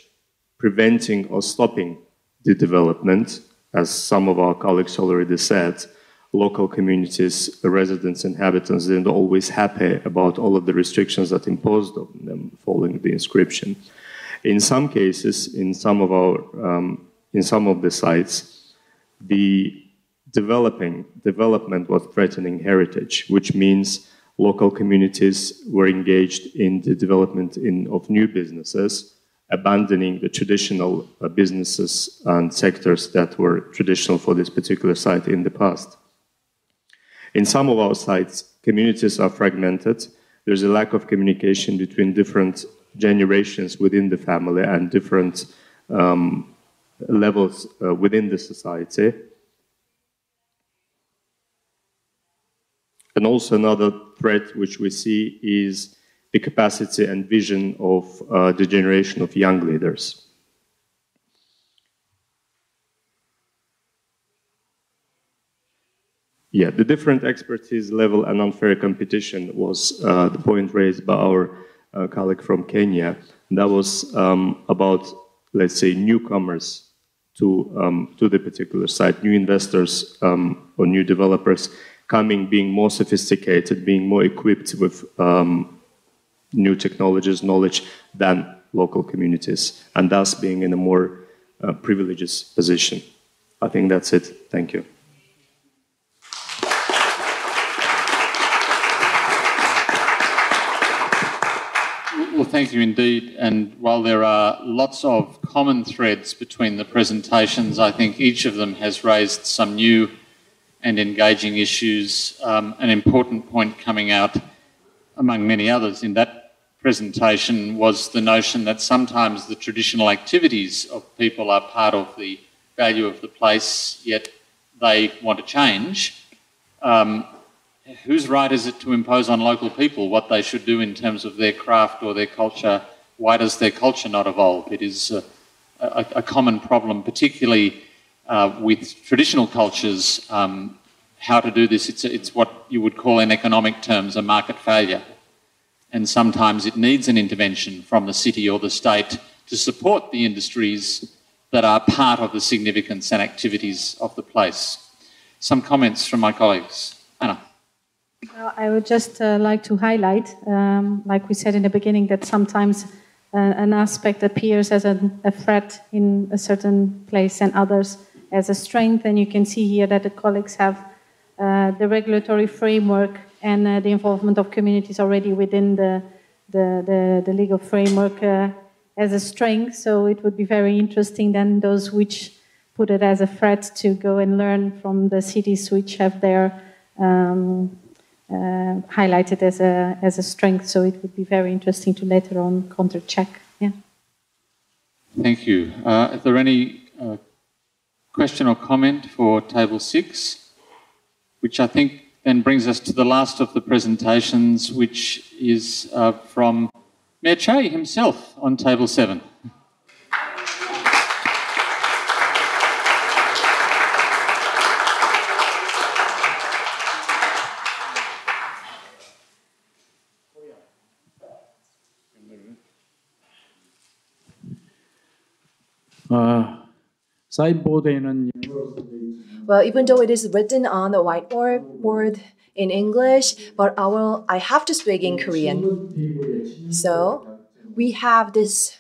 preventing or stopping the development. As some of our colleagues already said, local communities, residents, inhabitants, they're not always happy about all of the restrictions that imposed on them following the inscription. In some cases, in some of the sites, the development was threatening heritage, which means local communities were engaged in the development of new businesses, abandoning the traditional businesses and sectors that were traditional for this particular site in the past. In some of our sites, communities are fragmented. There's a lack of communication between different generations within the family and different levels within the society. And also another threat which we see is the capacity and vision of the generation of young leaders. Yeah, the different expertise level and unfair competition was the point raised by our colleague from Kenya. That was about, let's say, newcomers to the particular site, new investors or new developers coming, being more sophisticated, being more equipped with new technologies, knowledge than local communities, and thus being in a more privileged position. I think that's it. Thank you. Well, thank you indeed. And while there are lots of common threads between the presentations, I think each of them has raised some new and engaging issues. An important point coming out, among many others, in that presentation was the notion that sometimes the traditional activities of people are part of the value of the place, yet they want to change. whose right is it to impose on local people what they should do in terms of their craft or their culture? Why does their culture not evolve? It is a common problem, particularly with traditional cultures. How to do this, it's what you would call in economic terms a market failure. And sometimes it needs an intervention from the city or the state to support the industries that are part of the significance and activities of the place. Some comments from my colleagues. Anna. I would just like to highlight, like we said in the beginning, that sometimes an aspect appears as a threat in a certain place and others as a strength. And you can see here that the colleagues have the regulatory framework and the involvement of communities already within the legal framework as a strength. So it would be very interesting then those which put it as a threat to go and learn from the cities which have their highlighted as a strength. So it would be very interesting to later on counter-check. Yeah. Thank you. Is there any question or comment for Table 6, which I think then brings us to the last of the presentations, which is from Mayor Che himself on Table 7. Well, even though it is written on the whiteboard in English, but I have to speak in Korean. So we have this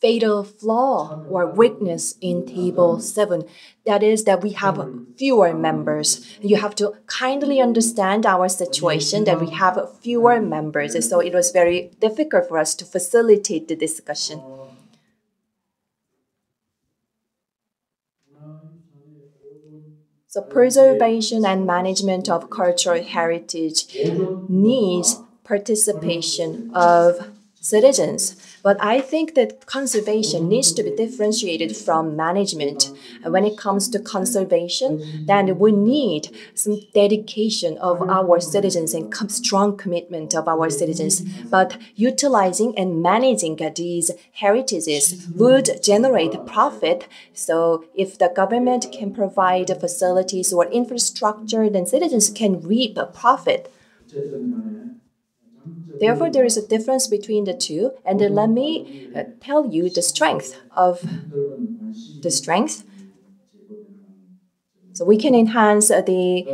fatal flaw or weakness in Table 7. That is that we have fewer members. You have to kindly understand our situation that we have fewer members. So it was very difficult for us to facilitate the discussion. So preservation and management of cultural heritage needs participation of citizens. But I think that conservation needs to be differentiated from management. And when it comes to conservation, then we need some dedication of our citizens and strong commitment of our citizens. But utilizing and managing these heritages would generate profit. So if the government can provide facilities or infrastructure, then citizens can reap a profit. Therefore, there is a difference between the two, and let me tell you the strength of the strength. So we can enhance the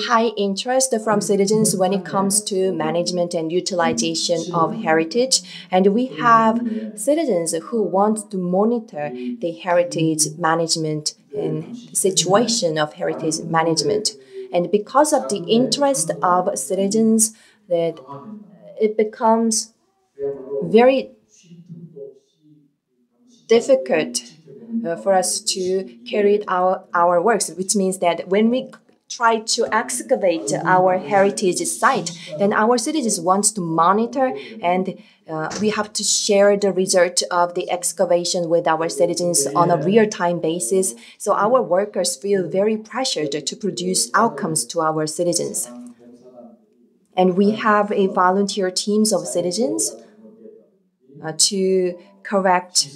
high interest from citizens when it comes to management and utilization of heritage, and we have citizens who want to monitor the heritage management and the situation of heritage management. And because of the interest of citizens, that it becomes very difficult for us to carry out our works, which means that when we try to excavate our heritage site, then our citizens want to monitor, and we have to share the result of the excavation with our citizens on a real-time basis. So our workers feel very pressured to produce outcomes to our citizens. And we have a volunteer teams of citizens to correct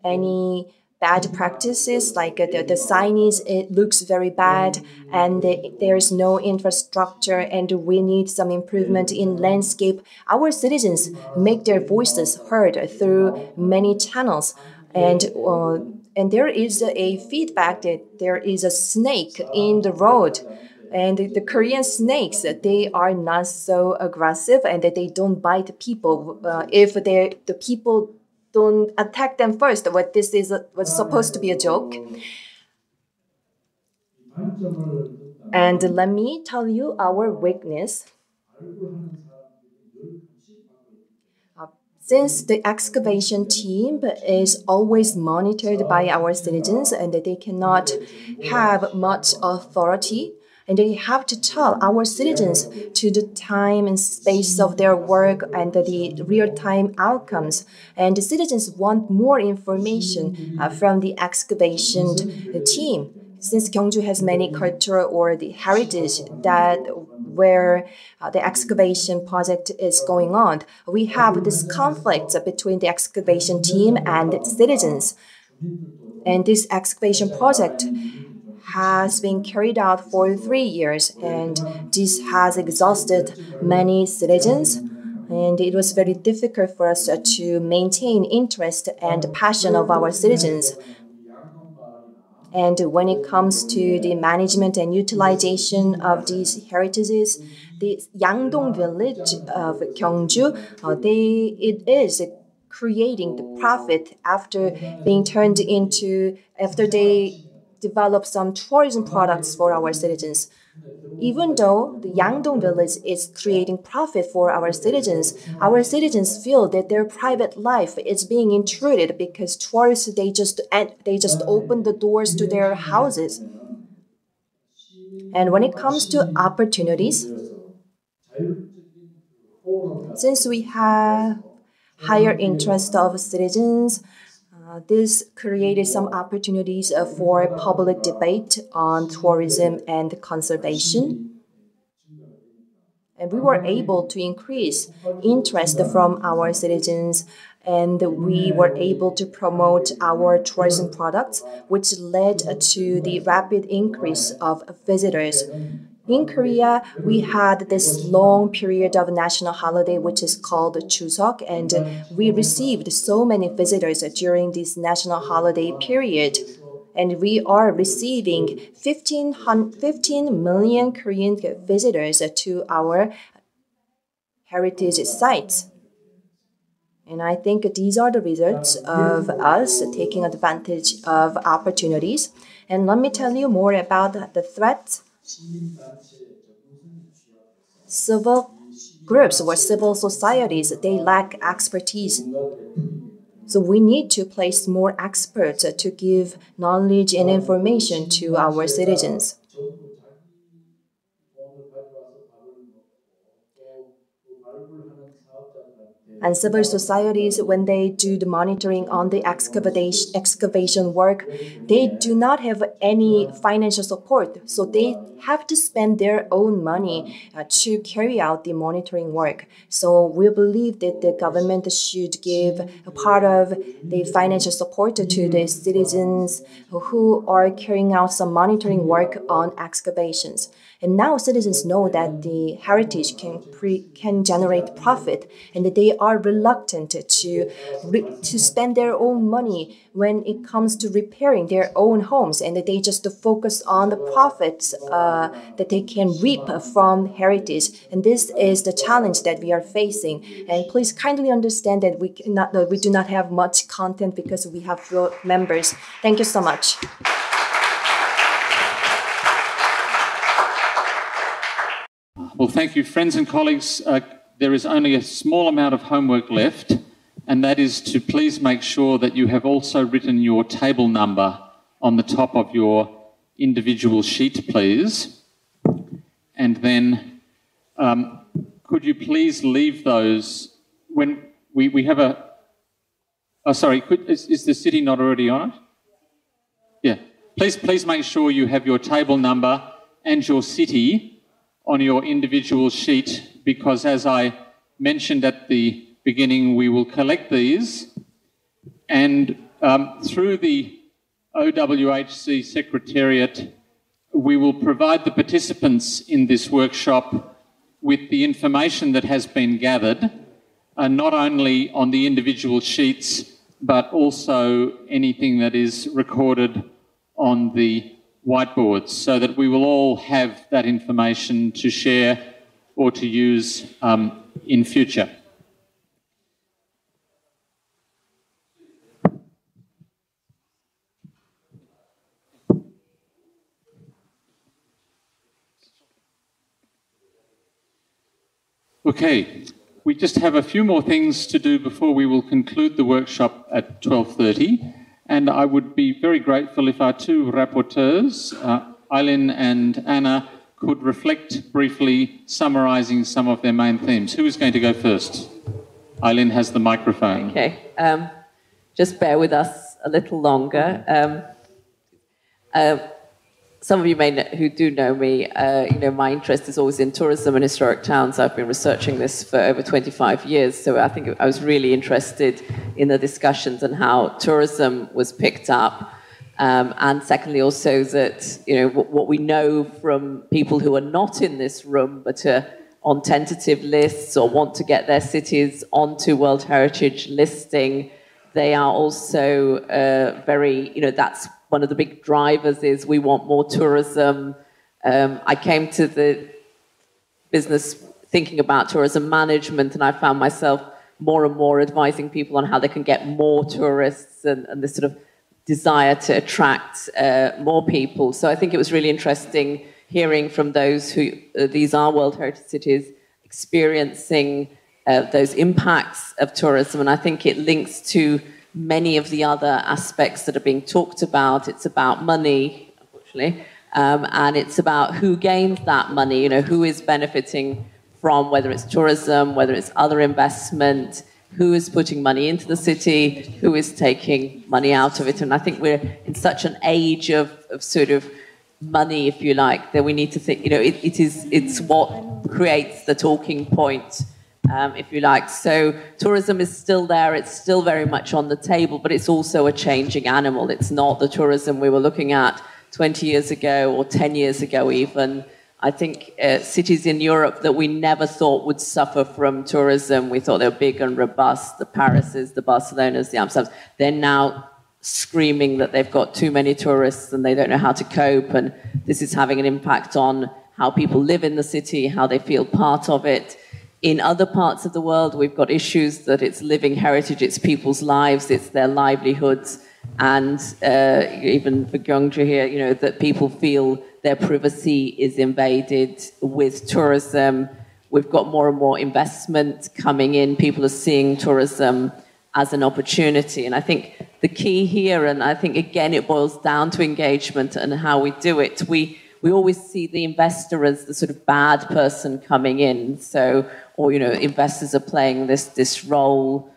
any bad practices, like the signage, it looks very bad, and there's no infrastructure, and we need some improvement in landscape. Our citizens make their voices heard through many channels, and there is a feedback that there is a snake in the road. And the Korean snakes, they are not so aggressive, and that they don't bite people if the people don't attack them first. What this is was supposed to be a joke. And let me tell you our weakness. Since the excavation team is always monitored by our citizens, and that they cannot have much authority, and they have to tell our citizens to the time and space of their work and the real-time outcomes. And the citizens want more information from the excavation team. since Gyeongju has many cultural or the heritage that where the excavation project is going on, we have this conflict between the excavation team and citizens. And this excavation project has been carried out for 3 years, and this has exhausted many citizens. And it was very difficult for us to maintain interest and passion of our citizens. And when it comes to the management and utilization of these heritages, the Yangdong village of Gyeongju, it is creating the profit after they develop some tourism products for our citizens. Even though the Yangdong village is creating profit for our citizens feel that their private life is being intruded because tourists they just open the doors to their houses. And when it comes to opportunities, since we have higher interest of citizens, this created some opportunities for public debate on tourism and conservation. And we were able to increase interest from our citizens, and we were able to promote our tourism products, which led to the rapid increase of visitors. In Korea, we had this long period of national holiday, which is called Chuseok, and we received so many visitors during this national holiday period. And we are receiving 15 million Korean visitors to our heritage sites. And I think these are the results of us taking advantage of opportunities. And let me tell you more about the threats. Civil groups or civil societies, they lack expertise. So we need to place more experts to give knowledge and information to our citizens. And civil societies, when they do the monitoring on the excavation work, they do not have any financial support. So they have to spend their own money to carry out the monitoring work. So we believe that the government should give a part of the financial support to the citizens who are carrying out some monitoring work on excavations. And now citizens know that the heritage can generate profit, and that they are reluctant to spend their own money when it comes to repairing their own homes, and that they just focus on the profits that they can reap from heritage. And this is the challenge that we are facing. And please kindly understand that we do not have much content because we have few members. Thank you so much. Well, thank you, friends and colleagues. There is only a small amount of homework left, and that is to please make sure that you have also written your table number on the top of your individual sheet, please. And then could you please leave those when we have a... Oh, sorry, is the city not already on it? Yeah. Please make sure you have your table number and your city on your individual sheet, because as I mentioned at the beginning, we will collect these, and through the OWHC Secretariat, we will provide the participants in this workshop with the information that has been gathered, not only on the individual sheets, but also anything that is recorded on the whiteboards, so that we will all have that information to share or to use in future. Okay, we just have a few more things to do before we will conclude the workshop at 12:30. And I would be very grateful if our two rapporteurs, Eileen and Anna, could reflect briefly, summarising some of their main themes. Who is going to go first? Eileen has the microphone. Okay, just bear with us a little longer. some of you who do know me, my interest is always in tourism and historic towns. I've been researching this for over 25 years, so I think I was really interested in the discussions and how tourism was picked up. And secondly, also that, what we know from people who are not in this room, but are on tentative lists or want to get their cities onto World Heritage listing, they are also that's one of the big drivers is we want more tourism. I came to the business thinking about tourism management, and I found myself more and more advising people on how they can get more tourists and this sort of desire to attract more people. So I think it was really interesting hearing from those who, these are World Heritage cities, experiencing those impacts of tourism. And I think it links to many of the other aspects that are being talked about. It's about money, unfortunately, and it's about who gains that money, who is benefiting from, whether it's tourism, whether it's other investment, who is putting money into the city, who is taking money out of it. And I think we're in such an age of sort of money, if you like, that we need to think, it's what creates the talking point, if you like. So tourism is still there, it's still very much on the table, but it's also a changing animal. It's not the tourism we were looking at 20 years ago or 10 years ago even. I think cities in Europe that we never thought would suffer from tourism, we thought they were big and robust, the Parises, the Barcelonas, the Amsterdams, they're now screaming that they've got too many tourists and they don't know how to cope, and this is having an impact on how people live in the city, how they feel part of it. In other parts of the world, we've got issues that it's living heritage, it's people's lives, it's their livelihoods, and even for Gyeongju here, that people feel their privacy is invaded with tourism. We've got more and more investment coming in. People are seeing tourism as an opportunity. And I think the key here, and I think, again, it boils down to engagement and how we do it. We always see the investor as the sort of bad person coming in. So, or, investors are playing this role.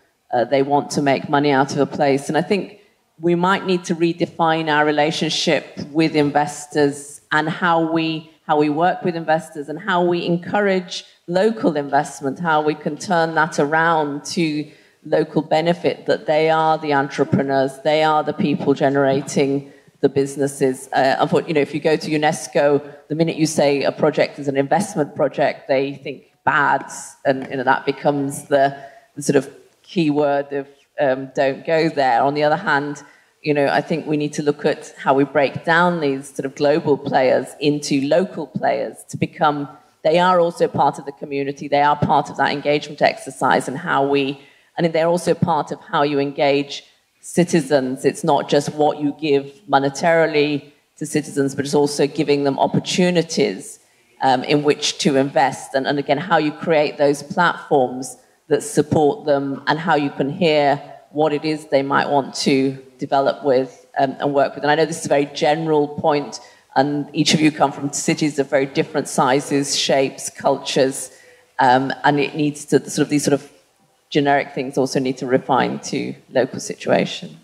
They want to make money out of a place. And I think we might need to redefine our relationship with investors and how we work with investors and how we encourage local investment, how we can turn that around to local benefit, that they are the entrepreneurs, they are the people generating the businesses. Unfortunately, if you go to UNESCO, the minute you say a project is an investment project, they think bad, and that becomes the sort of key word of don't go there. On the other hand, I think we need to look at how we break down these sort of global players into local players to become, they are also part of the community, they are part of that engagement exercise, and they're also part of how you engage citizens. It's not just what you give monetarily to citizens, but it's also giving them opportunities in which to invest. And again, how you create those platforms that support them and how you can hear what it is they might want to develop with and work with. And I know this is a very general point, and each of you come from cities of very different sizes, shapes, cultures, and it needs to, these sort of generic things also need to refine to local situation.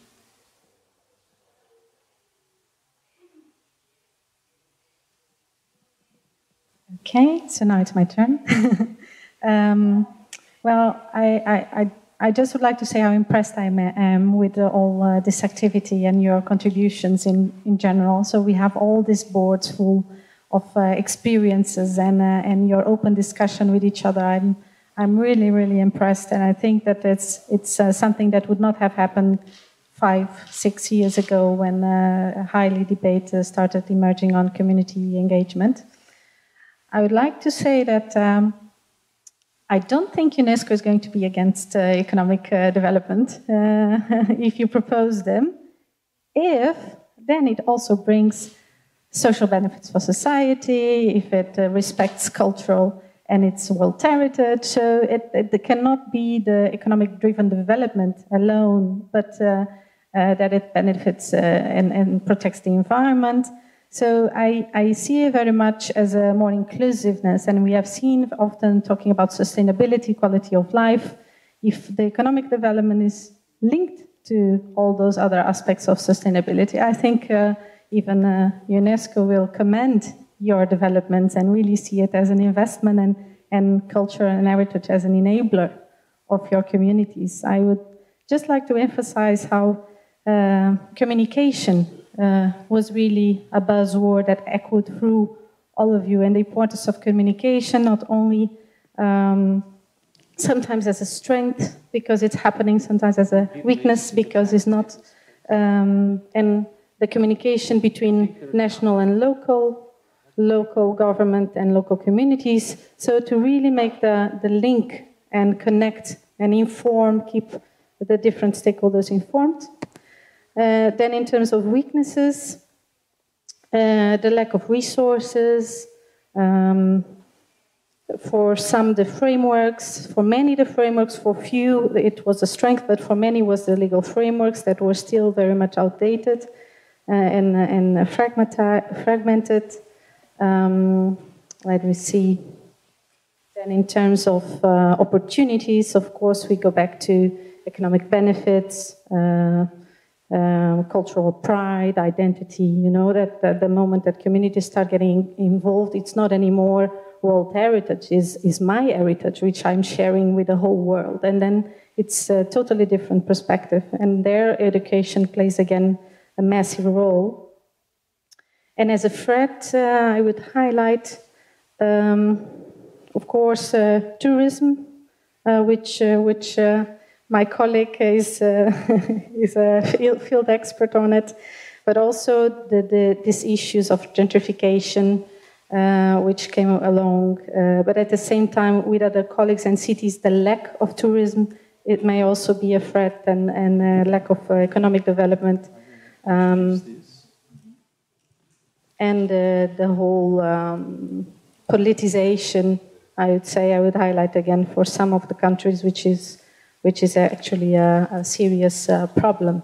Okay, so now it's my turn. Well, I just would like to say how impressed I am with all this activity and your contributions in general. So we have all these boards full of experiences and your open discussion with each other. I'm really, really impressed, and I think that it's something that would not have happened 5-6 years ago when a highly debate started emerging on community engagement. I would like to say that I don't think UNESCO is going to be against economic development if you propose them, then it also brings social benefits for society, if it respects cultural and its world heritage. So it cannot be the economic-driven development alone, but that it benefits and protects the environment. So I see it very much as a more inclusiveness, and we have seen often talking about sustainability, quality of life. If the economic development is linked to all those other aspects of sustainability, I think even UNESCO will commend your developments and really see it as an investment and culture and heritage as an enabler of your communities. I would just like to emphasize how communication was really a buzzword that echoed through all of you, and the importance of communication, not only sometimes as a strength because it's happening, sometimes as a weakness because it's not, and the communication between national and local government and local communities. So to really make the link and connect and inform, keep the different stakeholders informed. Then in terms of weaknesses, the lack of resources, for some the frameworks, for many the frameworks, for few it was a strength, but for many was the legal frameworks that were still very much outdated and fragmented. Let me see. Then in terms of opportunities, of course, we go back to economic benefits, cultural pride, identity. You know that the moment that communities start getting involved, it's not anymore world heritage, is my heritage, which I'm sharing with the whole world. And then it's a totally different perspective. And their education plays, again, a massive role. And as a threat, I would highlight, of course, tourism, which my colleague is a field expert on it, but also these issues of gentrification, which came along. But at the same time, with other colleagues and cities, the lack of tourism, it may also be a threat, and lack of economic development. And the whole politicization, I would say, I would highlight again for some of the countries, which is actually a serious problem.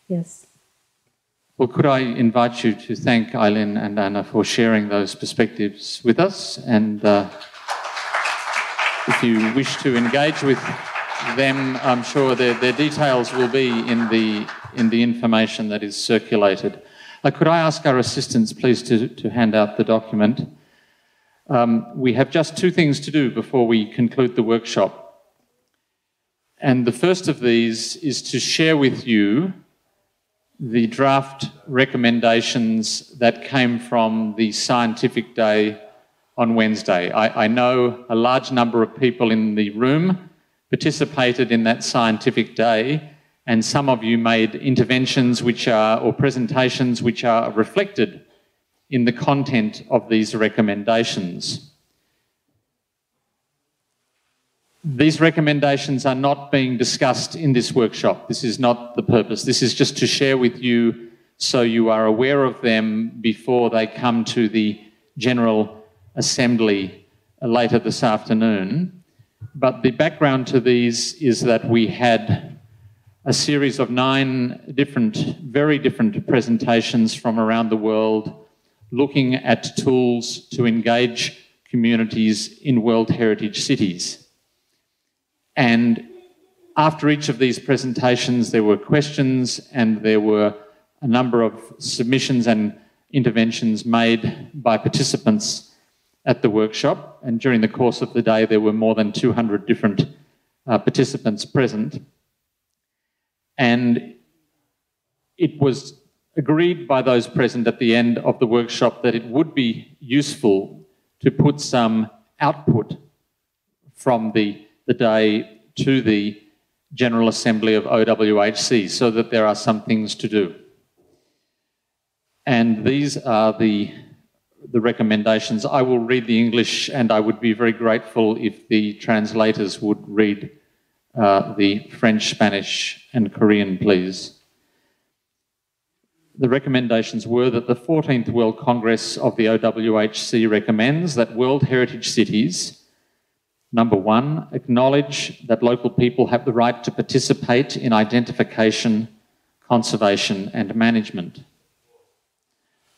Yes. Well, could I invite you to thank Eileen and Anna for sharing those perspectives with us, and if you wish to engage with them, I'm sure their details will be in the information that is circulated. Could I ask our assistants, please, to hand out the document? We have just two things to do before we conclude the workshop. And the first of these is to share with you the draft recommendations that came from the scientific day on Wednesday. I know a large number of people in the room participated in that scientific day, and some of you made interventions or presentations which are reflected in the content of these recommendations. These recommendations are not being discussed in this workshop. This is not the purpose. This is just to share with you so you are aware of them before they come to the General Assembly later this afternoon. But the background to these is that we had a series of 9 very different presentations from around the world looking at tools to engage communities in World Heritage cities. And after each of these presentations, there were questions and there were a number of submissions and interventions made by participants at the workshop. And during the course of the day, there were more than 200 different participants present. And it was agreed by those present at the end of the workshop that it would be useful to put some output from the day to the General Assembly of OWHC so that there are some things to do. And these are the recommendations. I will read the English, and I would be very grateful if the translators would read the French, Spanish and Korean, please. The recommendations were that the 14th World Congress of the OWHC recommends that World Heritage cities, number 1, acknowledge that local people have the right to participate in identification, conservation and management.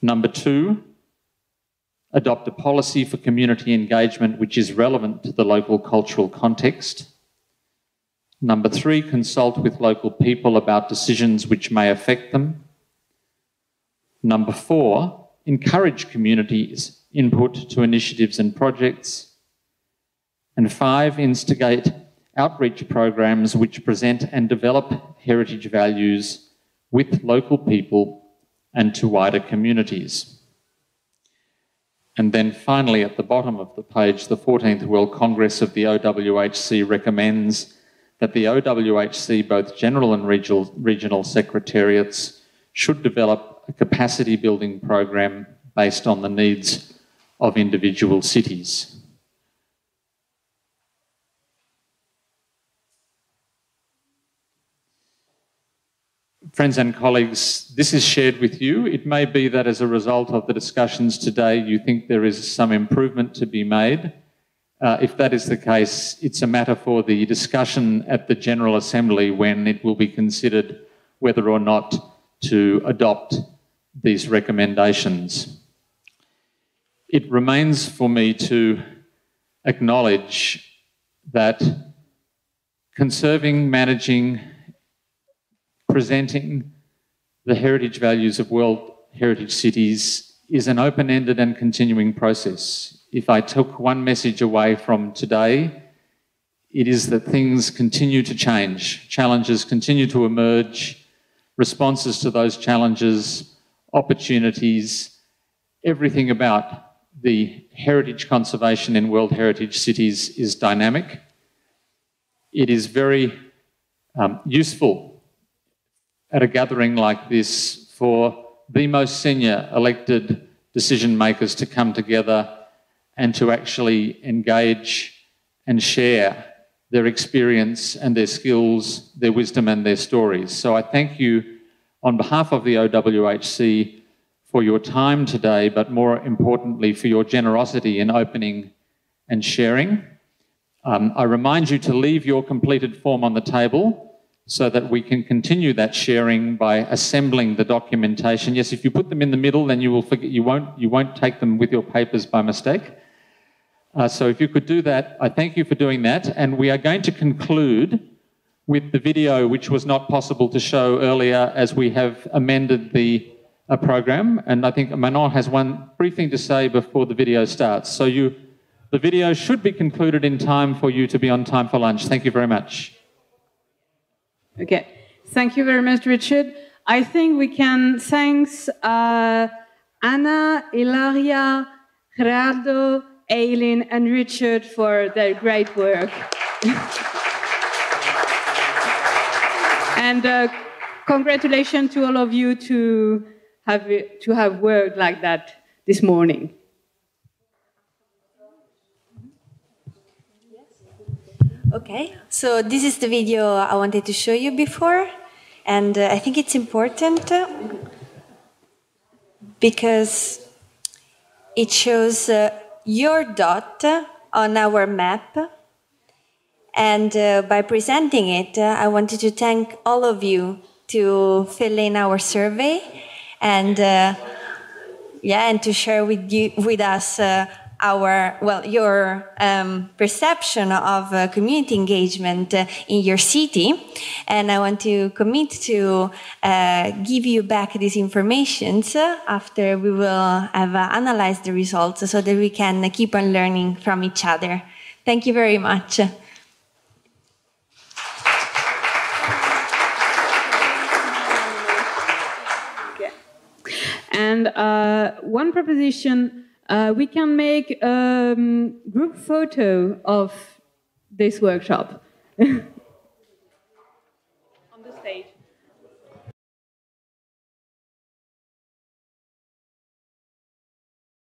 Number 2, adopt a policy for community engagement which is relevant to the local cultural context. Number 3, consult with local people about decisions which may affect them. Number 4, encourage communities' input to initiatives and projects. And 5, instigate outreach programs which present and develop heritage values with local people and to wider communities. And then finally, at the bottom of the page, the 14th World Congress of the OWHC recommends that the OWHC, both general and regional secretariats, should develop a capacity building program based on the needs of individual cities. Friends and colleagues, this is shared with you. It may be that as a result of the discussions today, you think there is some improvement to be made. If that is the case, it's a matter for the discussion at the General Assembly when it will be considered whether or not to adopt these recommendations. It remains for me to acknowledge that conserving, managing, presenting the heritage values of World Heritage Cities is an open-ended and continuing process. If I took one message away from today, it is that things continue to change, challenges continue to emerge, responses to those challenges, opportunities, everything about the heritage conservation in World Heritage Cities is dynamic. It is very useful at a gathering like this for the most senior elected decision makers to come together and to actually engage and share their experience and their skills, their wisdom and their stories. So I thank you on behalf of the OWHC for your time today, but more importantly for your generosity in opening and sharing. I remind you to leave your completed form on the table so that we can continue that sharing by assembling the documentation. Yes, if you put them in the middle, then you will forget, you won't take them with your papers by mistake. So if you could do that, I thank you for doing that. And we are going to conclude with the video, which was not possible to show earlier as we have amended the program. And I think Manon has one brief thing to say before the video starts. So the video should be concluded in time for you to be on time for lunch. Thank you very much. Okay, thank you very much, Richard. I think we can thank Anna, Ilaria, Gerardo, Aileen, and Richard for their great work. And congratulations to all of you to have worked like that this morning. Okay, so this is the video I wanted to show you before, and I think it's important because it shows your dot on our map, and by presenting it, I wanted to thank all of you to fill in our survey and and to share with us your perception of community engagement in your city. And I want to commit to give you back these information after we will have analyzed the results so that we can keep on learning from each other. Thank you very much. And one proposition, we can make a group photo of this workshop.